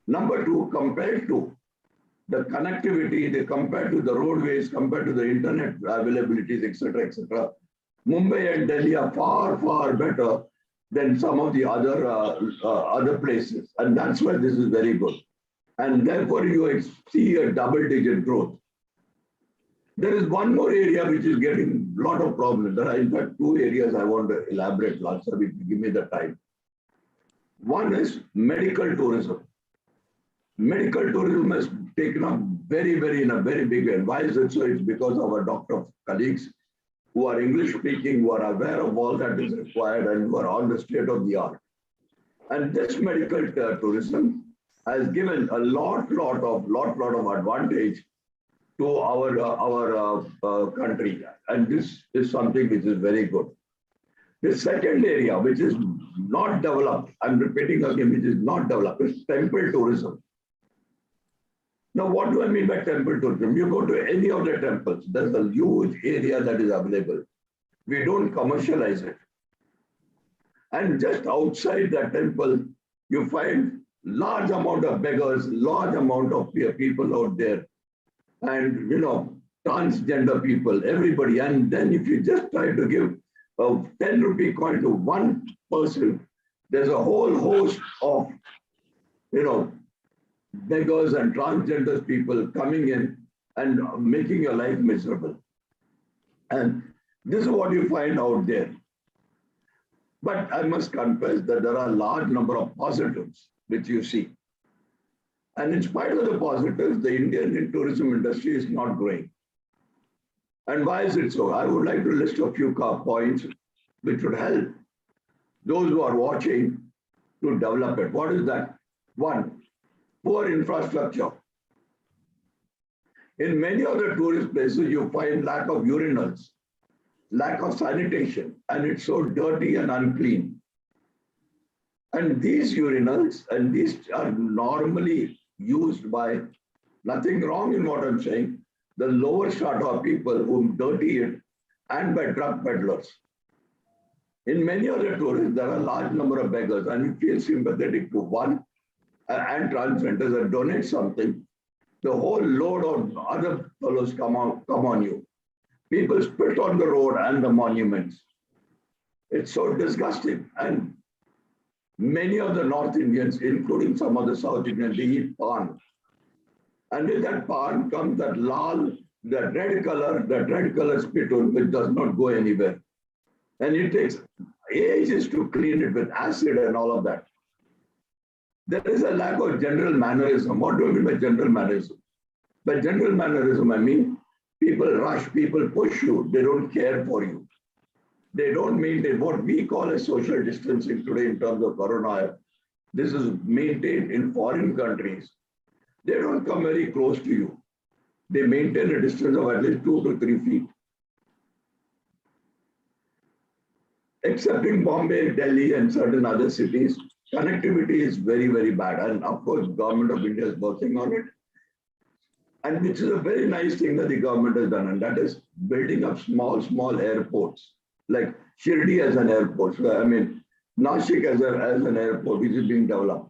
Number two, compared to the connectivity, compared to the roadways, compared to the internet availabilities, etc., Mumbai and Delhi are far, far better than some of the other places. And that's why this is very good. And therefore, you see a double-digit growth. There is one more area which is getting a lot of problems. There are in fact two areas I want to elaborate, Lal sir, if you give me the time. One is medical tourism. Medical tourism has taken up in a very big way. Why is it so? It's because of our doctor colleagues who are English speaking, who are aware of all that is required and who are on the state of the art. And this medical tourism has given a lot of advantage to our country. And this is something which is very good. The second area, which is not developed, I'm repeating again, which is not developed, is temple tourism. Now, what do I mean by temple tourism? You go to any of the temples, there's a huge area that is available. We don't commercialize it. And just outside the temple, you find large amount of beggars, large amount of people out there. And, transgender people, everybody. And then if you just try to give a 10 rupee coin to one person, there's a whole host of, beggars and transgender people coming in and making your life miserable. And this is what you find out there. But I must confess that there are a large number of positives which you see. And in spite of the positives, the Indian tourism industry is not growing. And why is it so? I would like to list a few points which would help those who are watching to develop it. What is that? One, poor infrastructure. In many other tourist places, you find lack of urinals, lack of sanitation, and it's so dirty and unclean. And these urinals, and these are normally used by, nothing wrong in what I'm saying, the lower strata of people who dirty it, and by drug peddlers. In many other tourists, there are a large number of beggars, and you feel sympathetic to one and transgenders and donate something, the whole load of other fellows come on you. People spit on the road and the monuments. It's so disgusting. And many of the North Indians, including some of the South Indians, they eat pan. And with that pan comes that red color spittle, which does not go anywhere. And it takes ages to clean it with acid and all of that. There is a lack of general mannerism. What do I mean by general mannerism? By general mannerism, I mean people rush, people push you, they don't care for you. They don't maintain what we call as social distancing today in terms of corona. This is maintained in foreign countries. They don't come very close to you. They maintain a distance of at least 2 to 3 feet. Except in Bombay, Delhi, and certain other cities, connectivity is very, very bad. And of course, government of India is working on it. And which is a very nice thing that the government has done. And that is building up small airports, like Shirdi as an airport. So, I mean, Nashik as an airport, which is being developed.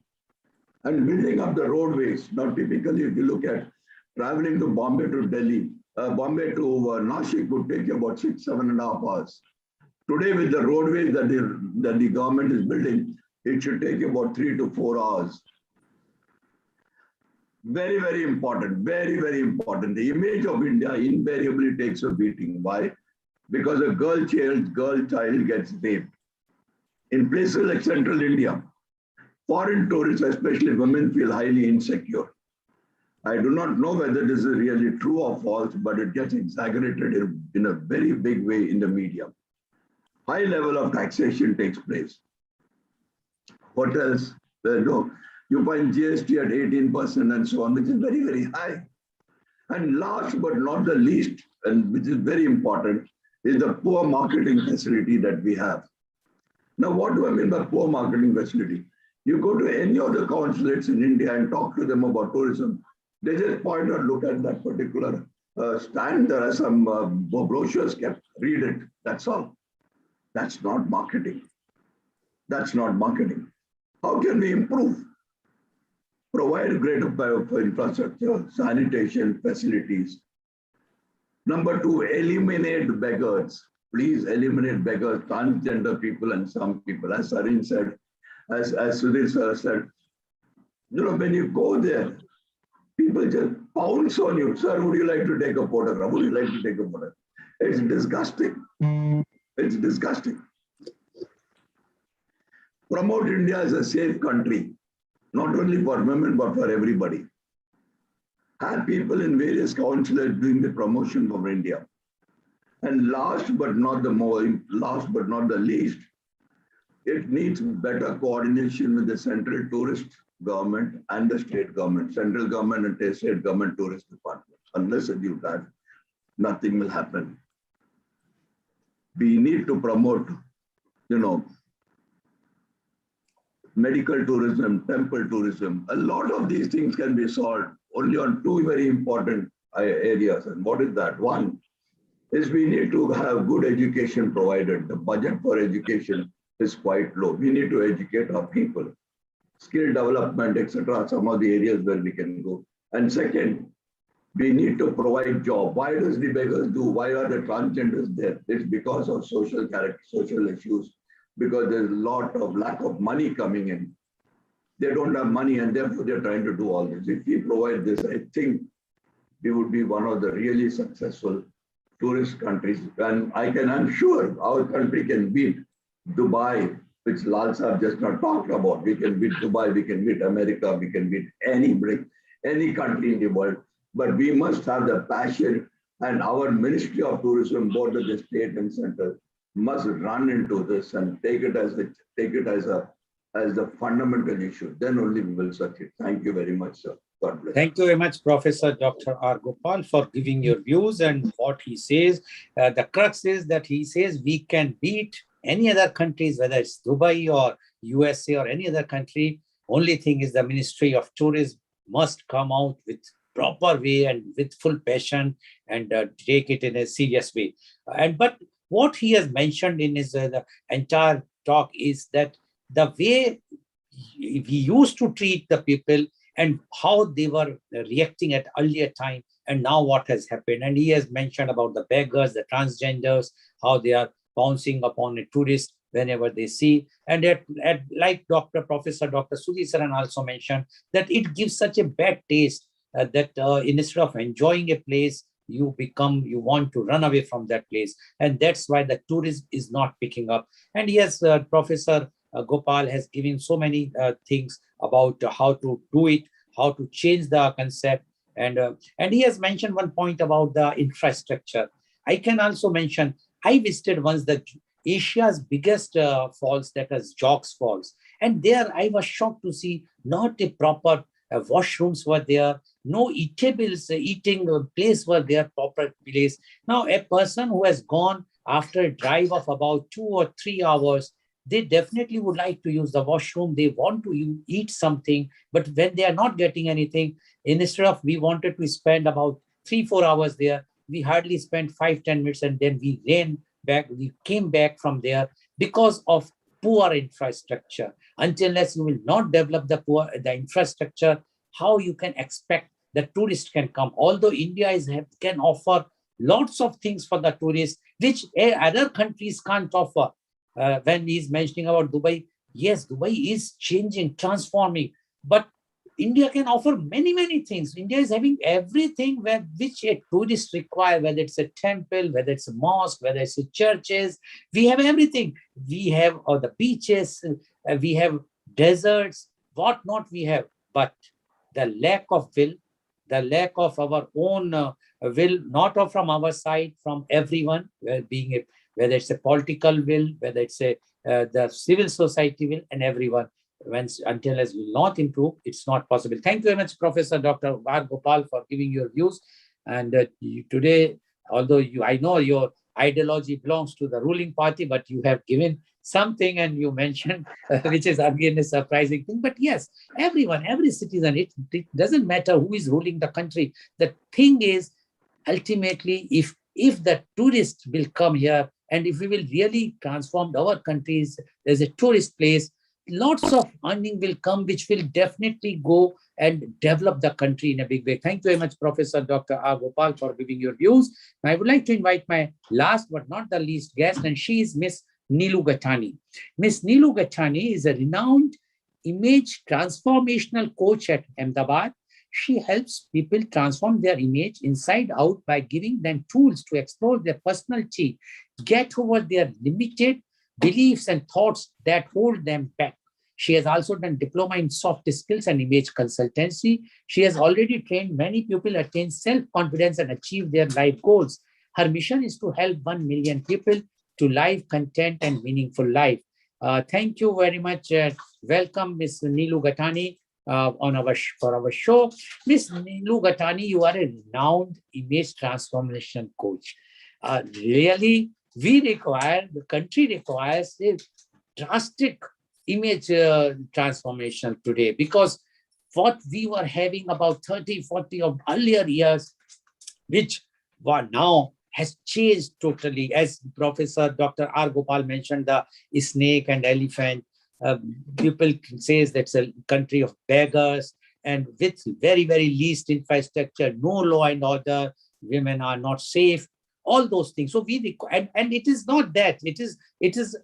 And building up the roadways. Now, typically, if you look at traveling to Bombay to Delhi, Bombay to Nashik would take you about 7.5 hours. Today, with the roadways that the government is building, it should take you about 3 to 4 hours. Very, very important, very, very important. The image of India invariably takes a beating. Why? Because a girl child gets raped. In places like central India, foreign tourists, especially women, feel highly insecure. I do not know whether this is really true or false, but it gets exaggerated in a very big way in the media. High level of taxation takes place. Hotels, you find GST at 18% and so on, which is very, very high. And last but not the least, and which is very important, is the poor marketing facility that we have. Now, what do I mean by poor marketing facility? You go to any of the consulates in India and talk to them about tourism, they just point out, look at that particular stand, there are some brochures kept, read it, that's all. That's not marketing. That's not marketing. How can we improve? Provide greater infrastructure, sanitation, facilities. Number 2, eliminate beggars. Please eliminate beggars, transgender people and some people. As Sarin said, as Sudhir sir said, when you go there, people just pounce on you. Sir, would you like to take a photograph? Would you like to take a photograph? It's disgusting. It's disgusting. Promote India as a safe country, not only for women, but for everybody. Have people in various councils doing the promotion of India. And last but not the least, it needs better coordination with the central tourist government and the state government, central government and the state government tourist departments. Unless you do that, nothing will happen. We need to promote, medical tourism, temple tourism. A lot of these things can be solved only on two very important areas. And what is that? One is we need to have good education provided. The budget for education is quite low. We need to educate our people, skill development, etc. Some of the areas where we can go. And second, we need to provide job. Why does the beggars do? Why are the transgenders there? It's because of social issues, because there's a lot of lack of money coming in. They don't have money and therefore they're trying to do all this. If we provide this, I think we would be one of the really successful tourist countries. And I'm sure our country can beat Dubai, which Lal Saab just not talked about. We can beat Dubai, we can beat America, we can beat any country in the world. But we must have the passion, and our Ministry of Tourism, both of the state and center, must run into this and take it as a fundamental issue. Then only we will succeed. Thank you very much, sir. God bless. Thank you very much, Professor Dr. R. Gopal, for giving your views and what he says. The crux is that he says we can beat any other countries, whether it's Dubai or USA or any other country. Only thing is the Ministry of Tourism must come out with proper way and with full passion and take it in a serious way. But what he has mentioned in his the entire talk is that the way we used to treat the people and how they were reacting at earlier time and now what has happened. And he has mentioned about the beggars, the transgenders, how they are pouncing upon a tourist whenever they see. And like Professor Dr. Sudhi Saran also mentioned, that it gives such a bad taste that instead of enjoying a place, you want to run away from that place. And that's why the tourism is not picking up. And yes, Professor Gopal has given so many things about how to do it, how to change the concept. And he has mentioned one point about the infrastructure. I can also mention, I visited once the Asia's biggest falls, that is Jogs Falls. And there I was shocked to see not a proper washrooms were there, no eatables, eating place were there, proper place. Now, a person who has gone after a drive of about 2 or 3 hours, they definitely would like to use the washroom. They want to eat something, but when they are not getting anything, instead of we wanted to spend about 3-4 hours there, we hardly spent 5-10 minutes, and then we ran back. We came back from there because of poor infrastructure. Unless you will not develop the infrastructure, how you can expect the tourists can come? Although India can offer lots of things for the tourists, which other countries can't offer. When he's mentioning about Dubai, yes, Dubai is changing, transforming, but India can offer many, many things. India is having everything which a tourist require, whether it's a temple, whether it's a mosque, whether it's a churches. We have everything. We have the beaches, we have deserts, what not we have. But the lack of will, the lack of our own will, not from our side, from everyone, whether it's a political will, whether it's the civil society will, and everyone. Until as will not improve, it's not possible. Thank you very much, Professor Dr. R. Gopal, for giving your views. And today, although I know your ideology belongs to the ruling party, but you have given something, and you mentioned, which is again a surprising thing. But yes, everyone, every citizen, it doesn't matter who is ruling the country. The thing is, ultimately, if the tourists will come here, and if we will really transform our countries as a tourist place, lots of earning will come, which will definitely go and develop the country in a big way. Thank you very much, Professor Dr. R. Gopal, for giving your views. I would like to invite my last but not the least guest, and she is Miss Neelu Gathani. Miss Neelu Gathani is a renowned image transformational coach at Ahmedabad. She helps people transform their image inside out by giving them tools to explore their personality, get over their limited beliefs and thoughts that hold them back. She has also done diploma in soft skills and image consultancy. She has already trained many people attain self-confidence and achieve their life goals. Her mission is to help 1 million people to live content and meaningful life. Thank you very much. Welcome, Ms. Neelu Gatani, for our show. Ms. Neelu Gatani, you are a renowned image transformation coach. Really, the country requires a drastic image transformation today, because what we were having about 30, 40 of earlier years, which were now has changed totally. As Professor Dr. R. Gopal mentioned, the snake and elephant, people says that's a country of beggars, and with very, very least infrastructure, no law and order, women are not safe, all those things. So we require, and it is not that, it is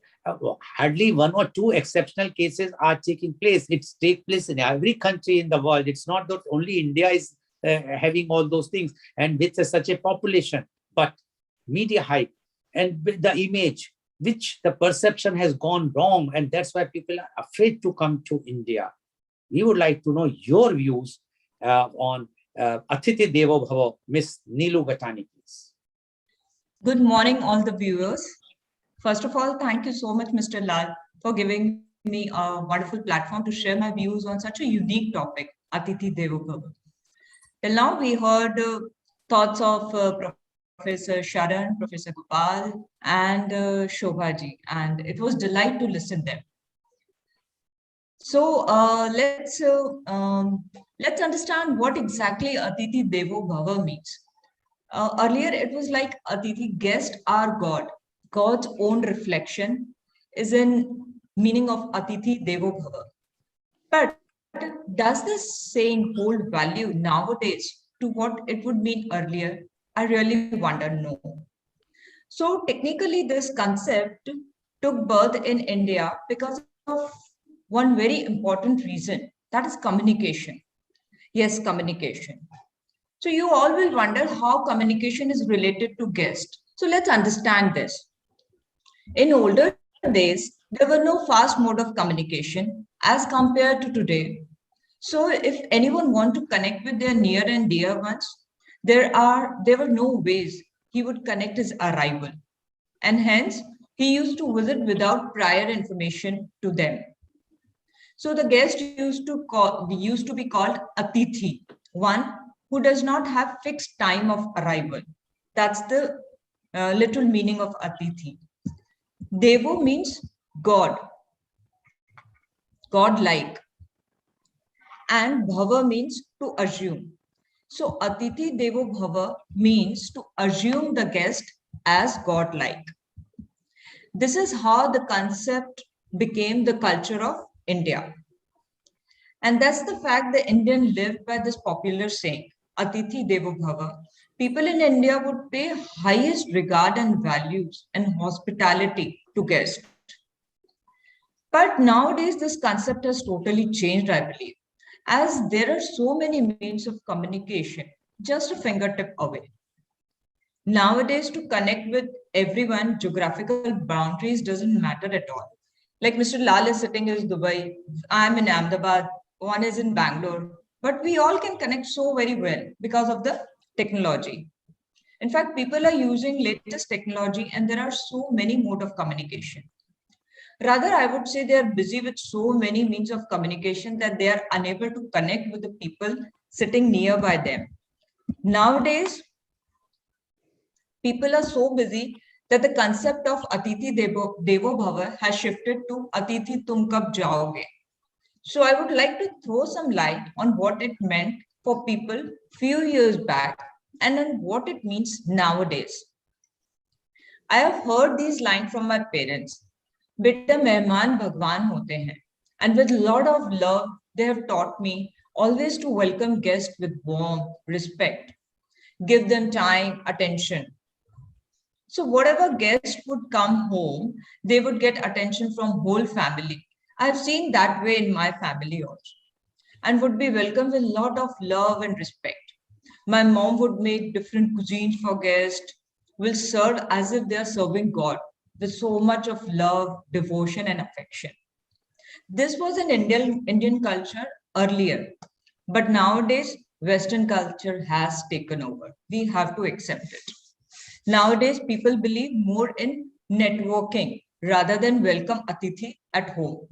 hardly one or two exceptional cases are taking place. It's take place in every country in the world. It's not that only India is having all those things, and with such a population. But media hype and the image, which the perception has gone wrong, and that's why people are afraid to come to India. We would like to know your views on Athithi Devo Bhava. Ms. Neelu Gatani, please. Good morning, all the viewers. First of all, thank you so much, Mr. Lal, for giving me a wonderful platform to share my views on such a unique topic, Athithi Devo Bhava. Till now, we heard thoughts of Professor Sharan, Professor Gopal, and Shobhaji, and it was a delight to listen to them. So let's understand what exactly Athithi Devo Bhava means. Earlier, it was like Athithi, guest are God. God's own reflection is in meaning of Athithi Devo Bhava. But does this saying hold value nowadays to what it would mean earlier? I really wonder, no. So technically, this concept took birth in India because of one very important reason, that is communication. Yes, communication. So you all will wonder how communication is related to guest. So let's understand this. In older days, there were no fast mode of communication as compared to today. So if anyone want to connect with their near and dear ones, there were no ways he would connect his arrival. And hence, he used to visit without prior information to them. So the guest used to be called Atithi, one who does not have fixed time of arrival. That's the literal meaning of Atithi. Devo means God, God-like. And Bhava means to assume. So Athithi Devo Bhava means to assume the guest as God-like. This is how the concept became the culture of India. And that's the fact the Indian lived by this popular saying, Athithi Devo Bhava. People in India would pay highest regard and values and hospitality to guests. But nowadays, this concept has totally changed, I believe, as there are so many means of communication, just a fingertip away. Nowadays, to connect with everyone, geographical boundaries doesn't matter at all. Like Mr. Lal is sitting in Dubai, I'm in Ahmedabad, one is in Bangalore, but we all can connect so very well because of the technology. In fact, people are using latest technology and there are so many modes of communication. Rather, I would say they are busy with so many means of communication that they are unable to connect with the people sitting nearby them. Nowadays, people are so busy that the concept of Athithi Devo Bhava has shifted to Athithi Tum Kab Jaoge. So I would like to throw some light on what it meant for people few years back and on what it means nowadays. I have heard these lines from my parents. Beta mehman bhagwan hote hain. And with a lot of love, they have taught me always to welcome guests with warmth, respect, give them time, attention. So whatever guest would come home, they would get attention from whole family. I've seen that way in my family also. and would be welcomed with a lot of love and respect. My mom would make different cuisines for guests, will serve as if they are serving God with so much of love, devotion, and affection. This was an Indian culture earlier, but nowadays Western culture has taken over. We have to accept it. Nowadays, people believe more in networking rather than welcome Atithi at home.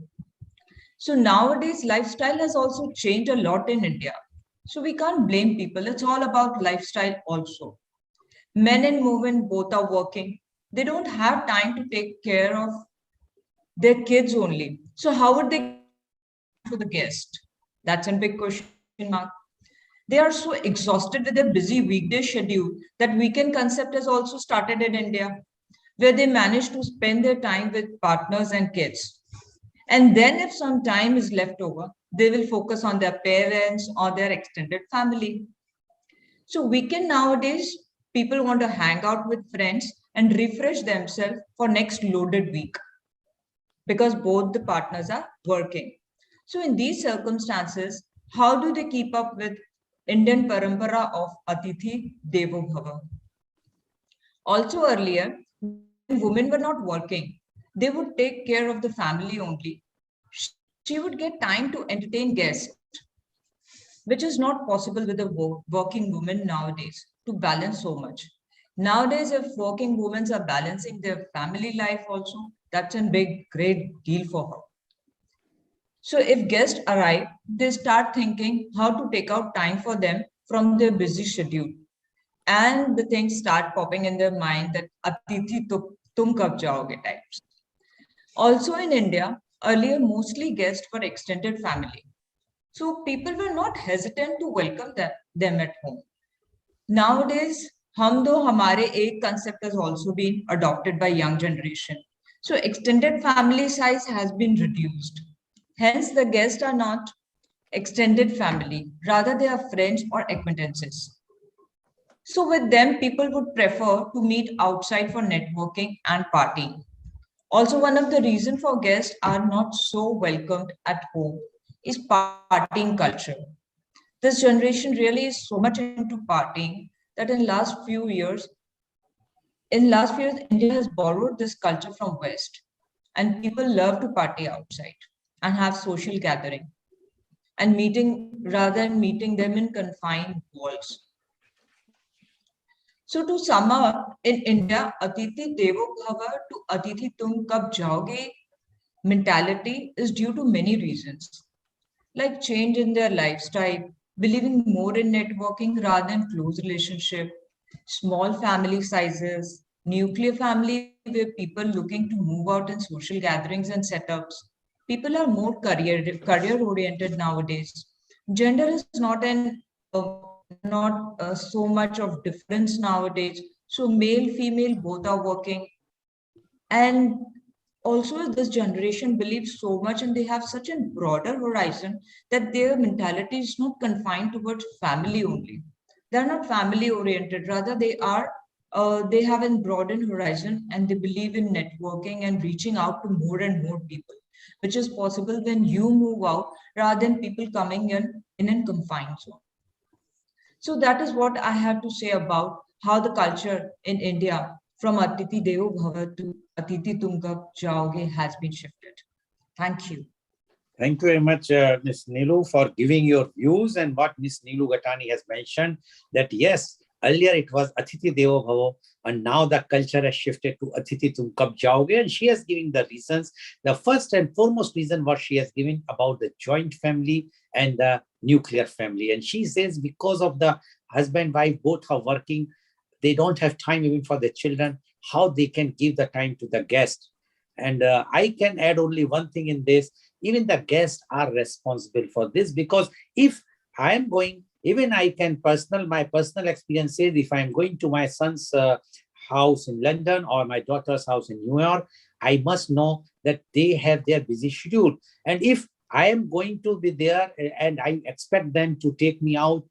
So nowadays, lifestyle has also changed a lot in India. So we can't blame people. It's all about lifestyle also. Men and women both are working. They don't have time to take care of their kids only. So how would they to the guest? That's a big question mark. They are so exhausted with their busy weekday schedule that weekend concept has also started in India, where they manage to spend their time with partners and kids. And then, if some time is left over, they will focus on their parents or their extended family. So, weekend nowadays, people want to hang out with friends and refresh themselves for next loaded week because both the partners are working. So, in these circumstances, how do they keep up with Indian parampara of Atithi Devo Bhava? Also, earlier, when women were not working, they would take care of the family only. She would get time to entertain guests, which is not possible with a working woman nowadays to balance so much. Nowadays, if working women are balancing their family life also, that's a big, great deal for her. So if guests arrive, they start thinking how to take out time for them from their busy schedule. And the things start popping in their mind that Atithi tum kab jaoge types. Also in India, earlier mostly guests were extended family. So people were not hesitant to welcome them at home. Nowadays, hum do hamare ek concept has also been adopted by young generation. So extended family size has been reduced. Hence, the guests are not extended family, rather they are friends or acquaintances. So with them, people would prefer to meet outside for networking and partying. Also, one of the reasons for guests are not so welcomed at home is partying culture. This generation really is so much into partying that in last few years, India has borrowed this culture from West, and people love to party outside and have social gathering and meeting rather than meeting them in confined walls. So to sum up, in India, Atithi Devo Bhava to Atithi Tum Kab Jaoge mentality is due to many reasons, like change in their lifestyle, believing more in networking rather than close relationship, small family sizes, nuclear family where people looking to move out in social gatherings and setups. People are more career oriented nowadays. Gender is not so much of difference nowadays. So male, female, both are working. And also this generation believes so much and they have such a broader horizon that their mentality is not confined towards family only. They're not family oriented, rather they have a broadened horizon and they believe in networking and reaching out to more and more people, which is possible when you move out rather than people coming in a confined zone. So that is what I have to say about how the culture in India from Atithi Devo Bhava to Atithi Tum Kab Jaoge has been shifted. Thank you. Thank you very much, Ms. Nilu, for giving your views and what Ms. Nilu Gatani has mentioned, that yes, earlier it was Atithi Devo Bhava, and now the culture has shifted to Atithi Tum Kab Jaoge, and she has given the reasons. The first and foremost reason what she has given about the joint family and the nuclear family. And she says because of the husband, wife, both are working, they don't have time even for the children, how they can give the time to the guest. And I can add only one thing in this, even the guests are responsible for this, because if I am going, even I can my personal experience is, if I'm going to my son's house in London or my daughter's house in New York, I must know that they have their busy schedule. And if I am going to be there and I expect them to take me out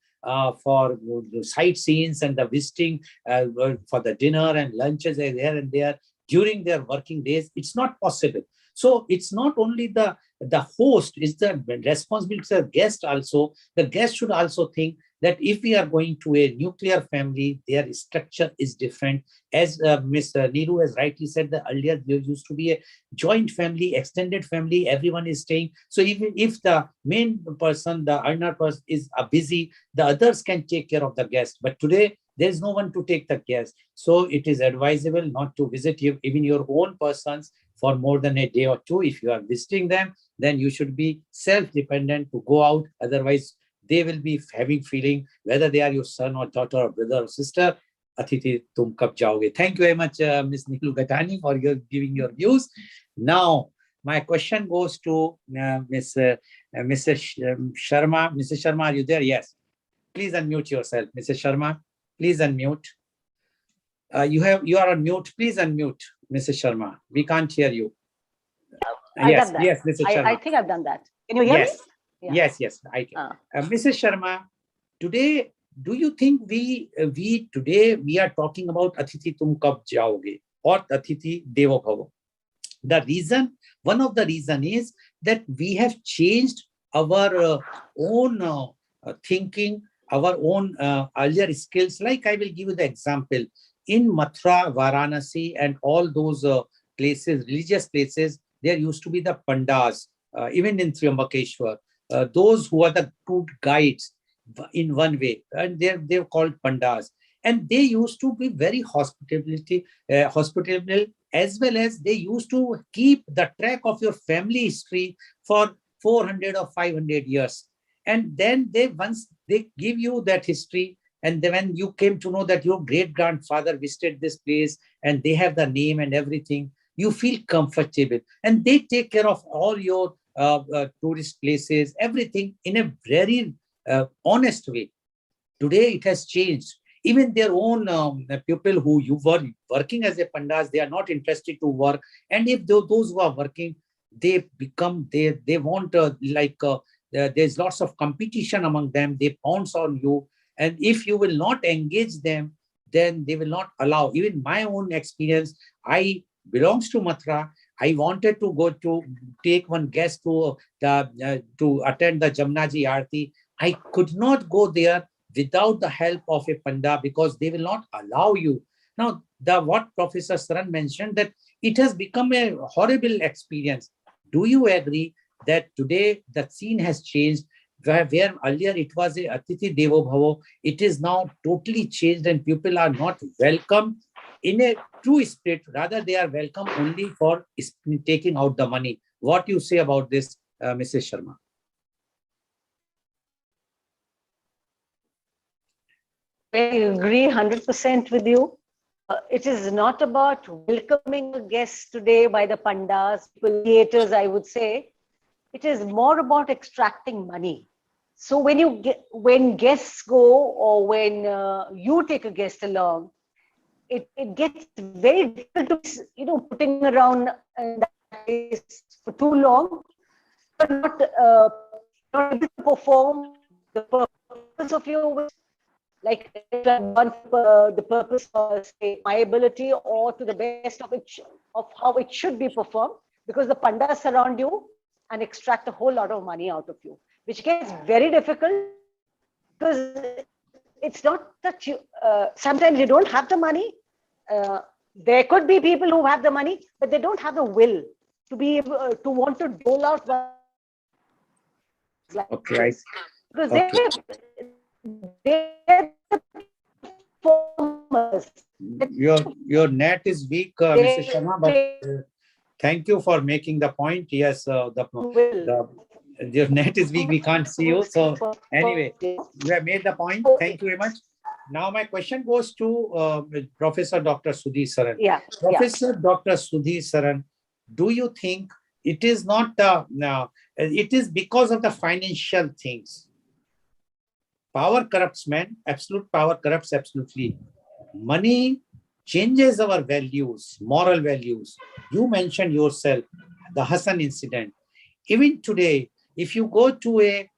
for the sightseeing and the visiting for the dinner and lunches here and there during their working days, it's not possible. So it's not only the the host is the responsibility of the guest also. The guest should also think that if we are going to a nuclear family, their structure is different. As Ms. Neeru has rightly said, that earlier there used to be a joint family, extended family, everyone is staying. So even if the main person, the earner person is busy, the others can take care of the guest. But today, there is no one to take the guest. So it is advisable not to visit even your own persons for more than a day or two. If you are visiting them, then you should be self-dependent to go out. Otherwise, they will be having feeling whether they are your son or daughter or brother or sister. Atithi, tum kab jaoge. Thank you very much, Ms. Neelu Gatani, for giving your views. Now, my question goes to Mrs. Sharma. Mrs. Sharma, are you there? Yes. Please unmute yourself. Mrs. Sharma, please unmute. You are on mute. Please unmute, Mrs. Sharma. We can't hear you. Yes, Mrs. Sharma. I think I've done that. Can you hear me? Yeah. Yes, I can. Mrs. Sharma, today, do you think we are talking about Atithi Tum Kab Jaoge or Atithi Devo Bhava? One of the reason is that we have changed our own thinking, our own earlier skills. Like I will give you the example. In Mathura, Varanasi, and all those places, religious places, there used to be the pandas, even in Triambakeshwar. Those who are the good guides in one way, and they're called pandas, and they used to be very hospitable, as well as they used to keep the track of your family history for 400 or 500 years. And then once they give you that history, and then when you came to know that your great grandfather visited this place and they have the name and everything, you feel comfortable, and they take care of all your tourist places, everything in a very honest way. Today it has changed. Even their own people who you were working as a pandas, they are not interested to work. And if those who are working, they want there's lots of competition among them. They pounce on you, and if you will not engage them, then they will not allow. Even my own experience, I belongs to Mathura. I wanted to go to take one guest to attend the Jamnaji Aarti. I could not go there without the help of a panda, because they will not allow you. Now, what Professor Saran mentioned, that it has become a horrible experience. Do you agree that today the scene has changed, where earlier it was a Atithi Devo Bhavo, it is now totally changed, and people are not welcome in a true spirit. Rather, they are welcome only for taking out the money. What do you say about this, Mrs. Sharma? I agree 100% with you. It is not about welcoming a guest today by the pandas, theaters, I would say. It is more about extracting money. So when guests go, or when you take a guest along, it gets very difficult to, putting around in that place for too long, but not able to perform the purpose of your visit. Like the purpose of, say, my ability, or to the best of how it should be performed, because the pandas surround you and extract a whole lot of money out of you, which gets very difficult, because it's not that you, sometimes you don't have the money. There could be people who have the money, but they don't have the will to be able to want to dole out. Okay, because okay. they're performers. Your net is weak, Mrs. Sharma, but thank you for making the point. Yes, your net is weak. We can't see you. So anyway, you have made the point. Thank you very much. Now my question goes to Professor Dr. Sudhir Saran. Yeah. Professor Dr. Sudhir Saran, do you think it is not it is because of the financial things? Power corrupts man. Absolute power corrupts absolutely. Money changes our values, moral values. You mentioned yourself the Hassan incident. Even today, if you go to a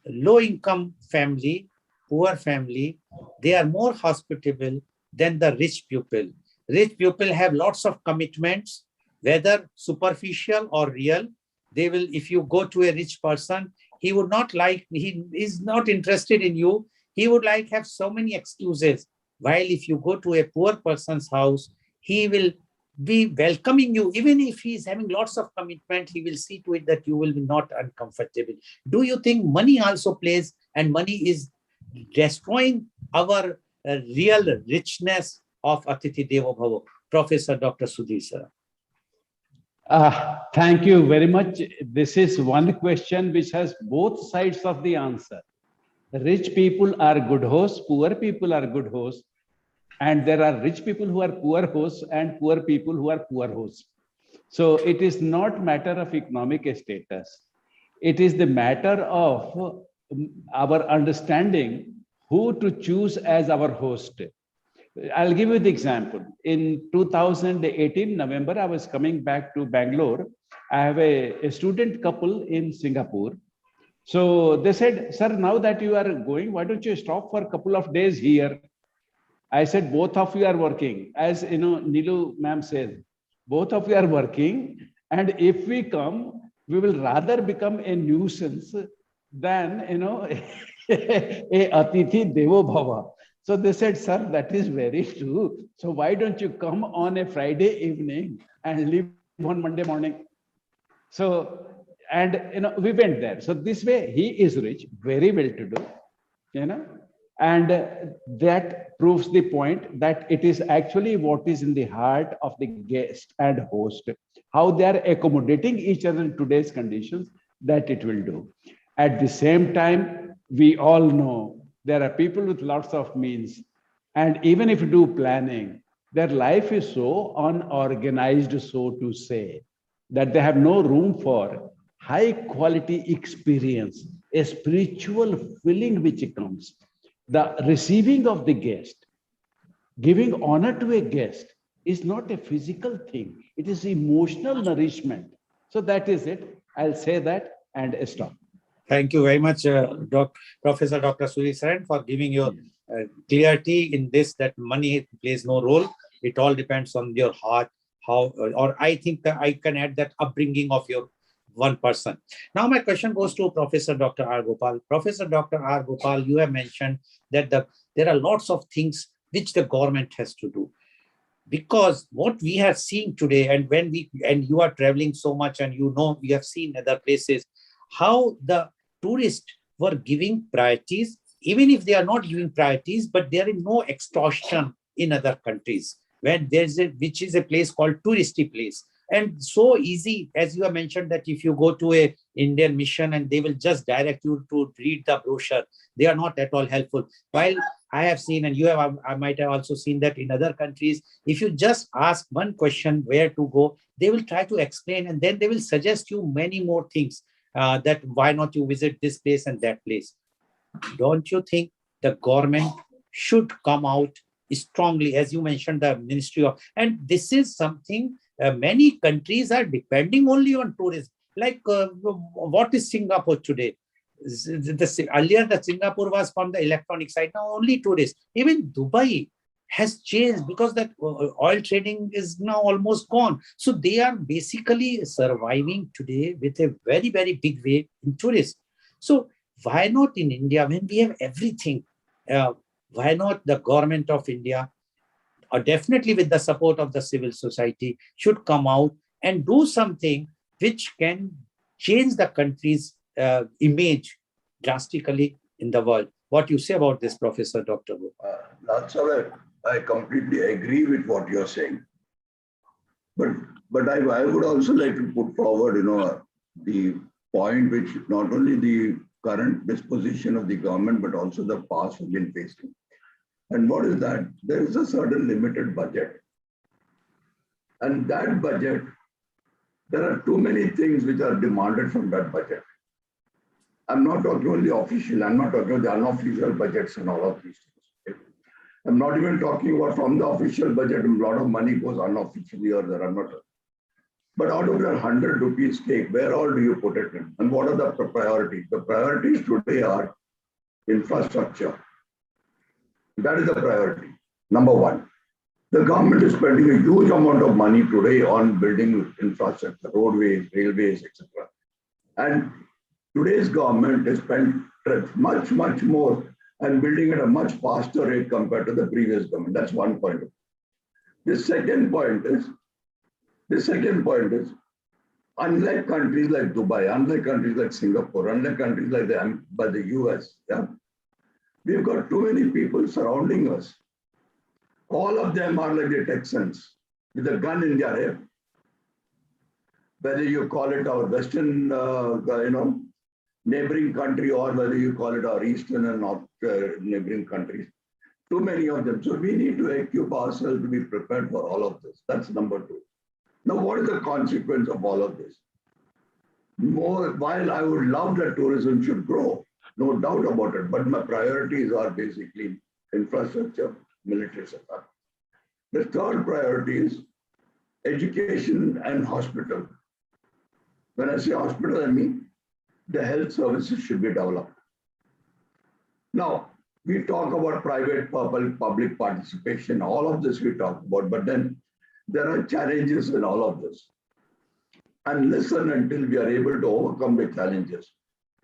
low-income family, poor family, they are more hospitable than the rich people. Rich people have lots of commitments, whether superficial or real, They will, if you go to a rich person, he would not like, he is not interested in you. He would like have so many excuses. While if you go to a poor person's house, he will be welcoming you. Even if he is having lots of commitment, he will see to it that you will be not uncomfortable. Do you think money also plays, and money is destroying our real richness of Atithi Devo Bhava? Professor Dr. Sudhir sir. Thank you very much. This is one question which has both sides of the answer. Rich people are good hosts, poor people are good hosts, and there are rich people who are poor hosts and poor people who are poor hosts. So it is not matter of economic status. It is the matter of our understanding who to choose as our host. I'll give you the example. In 2018, November, I was coming back to Bangalore. I have a student couple in Singapore. So they said, sir, now that you are going, why don't you stop for a couple of days here? I said, both of you are working. As you know, Nilu ma'am said, both of you are working. And if we come, we will rather become a nuisance than, a Atithi Devo Bhava. So they said, sir, that is very true. So why don't you come on a Friday evening and leave on Monday morning? So, and we went there. So this way, he is rich, very well to do, and that proves the point that it is actually what is in the heart of the guest and host, how they are accommodating each other in today's conditions, that it will do. At the same time, we all know there are people with lots of means, and even if you do planning, their life is so unorganized, so to say, that they have no room for high quality experience, a spiritual feeling which comes. The receiving of the guest, giving honor to a guest is not a physical thing. It is emotional nourishment. So that is it. I'll say that and stop. Thank you very much, Professor Dr. Sudhir Saran, for giving your clarity in this, that money plays no role. It all depends on your heart, how, or I think that I can add that upbringing of your one person. Now my question goes to Professor Dr. R. Gopal. Professor Dr. R. Gopal, you have mentioned that there are lots of things which the government has to do. Because what we have seen today, and you are traveling so much, and you have seen other places, how the tourists were giving priorities, even if they are not giving priorities, but there is no extortion in other countries, when which is a place called touristy place. And so easy, as you have mentioned, that if you go to a Indian mission and they will just direct you to read the brochure, they are not at all helpful. While I have seen, and I might have also seen that in other countries, if you just ask one question where to go, they will try to explain, and then they will suggest you many more things, that why not you visit this place and that place. Don't you think the government should come out strongly, as you mentioned, the Ministry of, and this is something many countries are depending only on tourism. Like what is Singapore today? Earlier, the Singapore was from the electronic side. Now only tourists. Even Dubai has changed because that oil trading is now almost gone. So they are basically surviving today with a very, very big way in tourists. So why not in India, when we have everything? Why not the government of India, or definitely with the support of the civil society, should come out and do something which can change the country's image drastically in the world? What you say about this, Professor Dr. Gopal? I completely agree with what you're saying. But I would also like to put forward, the point which not only the current disposition of the government, but also the past have been facing. And what is that? There is a certain limited budget. And that budget, there are too many things which are demanded from that budget. I'm not talking only official, I'm not talking about the unofficial budgets and all of these things. Okay? I'm not even talking about from the official budget, a lot of money goes unofficially or there are not. But out of your 100 rupees cake, where all do you put it in? And what are the priorities? The priorities today are infrastructure. That is the priority. Number one, the government is spending a huge amount of money today on building infrastructure, roadways, railways, etc. And today's government has spent much, much more and building at a much faster rate compared to the previous government. That's one point. The second point is, unlike countries like Dubai, unlike countries like Singapore, unlike countries like the US, yeah, we've got too many people surrounding us. All of them are like the Texans with a gun in their hip. Whether you call it our Western, neighboring country, or whether you call it our Eastern and North neighboring countries, too many of them. So we need to equip ourselves to be prepared for all of this. That's number two. Now, what is the consequence of all of this? While I would love that tourism should grow, no doubt about it, but my priorities are basically infrastructure, military setup. The third priority is education and hospital. When I say hospital, I mean the health services should be developed. Now, we talk about private, public participation, all of this we talk about, but then there are challenges in all of this. And listen until we are able to overcome the challenges.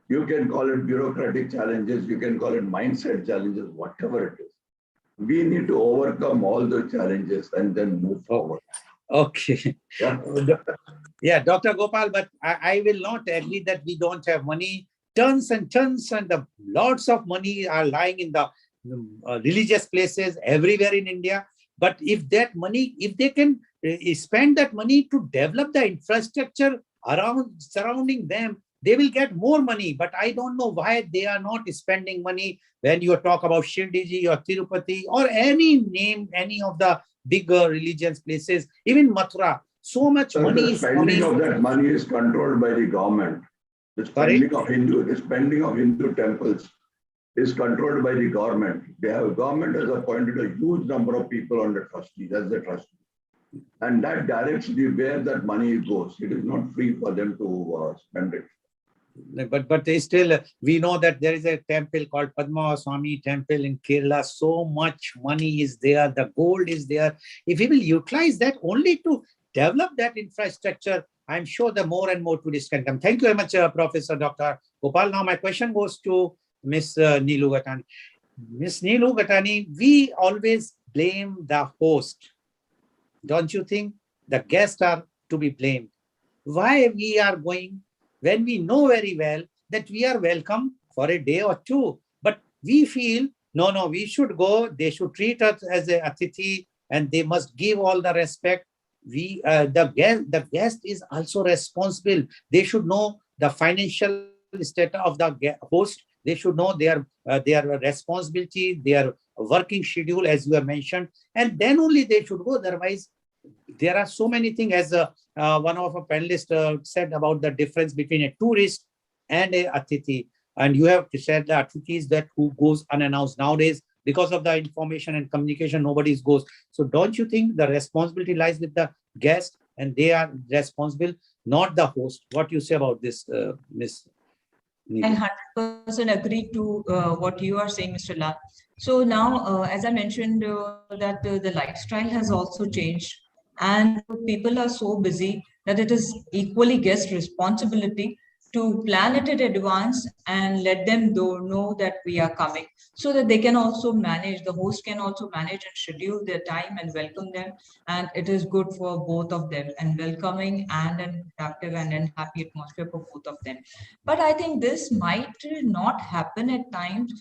You can call it bureaucratic challenges, you can call it mindset challenges, whatever it is. We need to overcome all the challenges and then move forward. Okay. Yeah. Yeah, Dr. Gopal, but I will not agree that we don't have money. Tons and tons and the lots of money are lying in the religious places everywhere in India. But if that money, if they can spend that money to develop the infrastructure around surrounding them, they will get more money. But I don't know why they are not spending money when you talk about Shirdiji or Tirupati or any of the bigger religious places, even Mathura. So much money is coming. The spending of that money is controlled by the government. The spending of Hindu temples is controlled by the government. Government has appointed a huge number of people on the trustees as the trustee. And that directs where that money goes. It is not free for them to spend it. But they still, we know that there is a temple called Padma Swami temple in Kerala. So much money is there. The gold is there. If we will utilize that only to develop that infrastructure, I'm sure the more and more tourists can come. Thank you very much, Professor Dr. Gopal. Now my question goes to Ms. Neelu Gatani. Ms. Neelu Gatani, we always blame the host. Don't you think the guests are to be blamed? Why we are going when we know very well that we are welcome for a day or two, but we feel, no, we should go, they should treat us as a atithi and they must give all the respect. The guest is also responsible. They should know the financial status of the host. They should know their responsibility, their working schedule, as you have mentioned, and then only they should go. Otherwise, there are so many things, as one of our panelists said about the difference between a tourist and a atithi. And you have said the atithi is that who goes unannounced. Nowadays, because of the information and communication, nobody goes. So don't you think the responsibility lies with the guest and they are responsible, not the host? What do you say about this, Ms. I 100% agree to what you are saying, Mr. Lal. So now, as I mentioned, that the lifestyle has also changed, and people are so busy that it is equally guest responsibility to plan it in advance and let them know that we are coming, so that they can also manage, the host can also manage and schedule their time and welcome them. And it is good for both of them, and welcoming and an productive and an happy atmosphere for both of them. But I think this might not happen at times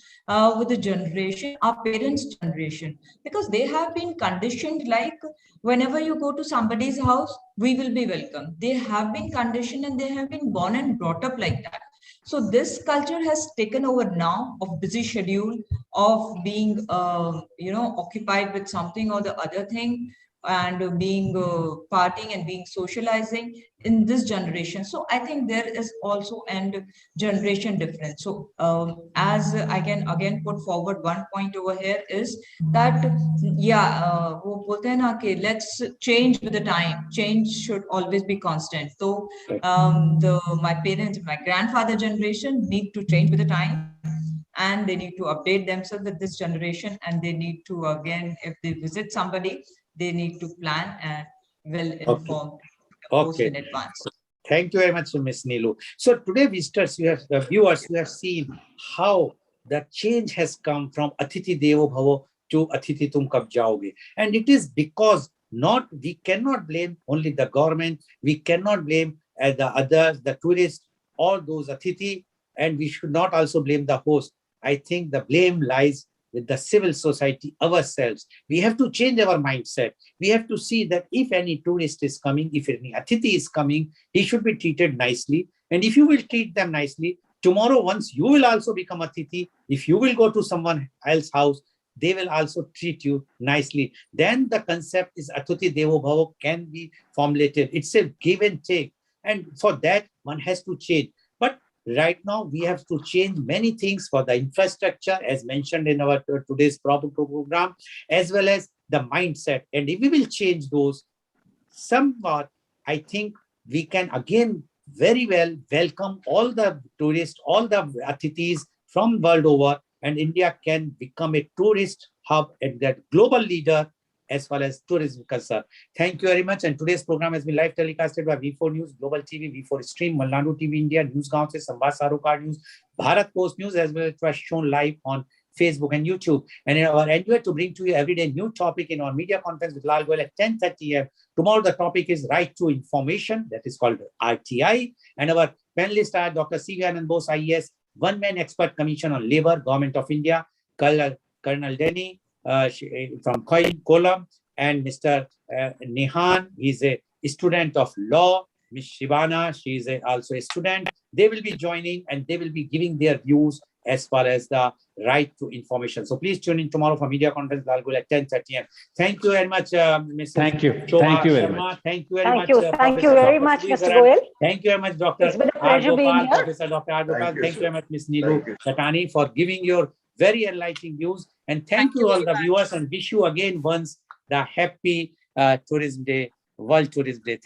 with the generation, our parents' generation, because they have been conditioned like whenever you go to somebody's house, we will be welcome. They have been conditioned and they have been born and brought up like that. So this culture has taken over now of busy schedule, of being, occupied with something or the other thing, and being partying and being socializing in this generation. So I think there is also an generation difference. So as I can again put forward one point over here is that वो बोलते हैं ना कि let's change with the time. Change should always be constant. So my parents, my grandfather generation need to change with the time, and they need to update themselves with this generation, and they need to, again, if they visit somebody, they need to plan and well informed host in advance. Thank you very much, Ms. Neelu. So today, visitors, viewers, you have seen how the change has come from Atithi Devo Bhavo to Atithi Tum Kab Jaoge. And it is because we cannot blame only the government, we cannot blame the others, the tourists, all those Atithi, and we should not also blame the host. I think the blame lies with the civil society, ourselves. We have to change our mindset. We have to see that if any tourist is coming, if any Atithi is coming, he should be treated nicely. And if you will treat them nicely, tomorrow, once you will also become Atithi, if you will go to someone else's house, they will also treat you nicely. Then the concept is Atithi Devo Bhava can be formulated. It's a give and take. And for that, one has to change. But right now, we have to change many things for the infrastructure, as mentioned in our today's program, as well as the mindset. And if we will change those somewhat, I think we can again very well welcome all the tourists, all the Atithis from world over, and India can become a tourist hub and that global leader as far as tourism concerned. Thank you very much. And today's program has been live telecasted by V4 News, Global TV, V4 Stream, Malnadu TV India, News Gaon se Samvad Sarokar News, Bharat Post News, as well as it was shown live on Facebook and YouTube. And in our endeavor to bring to you everyday new topic in our media conference with Lal Goel at 10:30 a.m. Tomorrow, the topic is Right to Information, that is called RTI. And our panelists are Dr. C.V. Anand Bose, IES, one-man expert commission on labor, Government of India, Colonel Denny from Kollam, and Mr. Nihan, he's a student of law. Ms. Shivana, she is also a student. They will be joining and they will be giving their views as far as the right to information. So please tune in tomorrow for media conference Lal Goel at 10:30 a.m. Thank you very much, Mrs. Thank you. Shobha Thank you very Sharma. much. Thank you very Thank much. you. Thank you very much, Mr. Goel. Thank you very much, Dr. It's been a pleasure being here. Professor Dr. R. Gopal. Thank you very much, Ms. Neelu Katani, for giving your very enlightening views. And thank you all the viewers, and wish you again once the happy Tourism Day, World Tourism Day.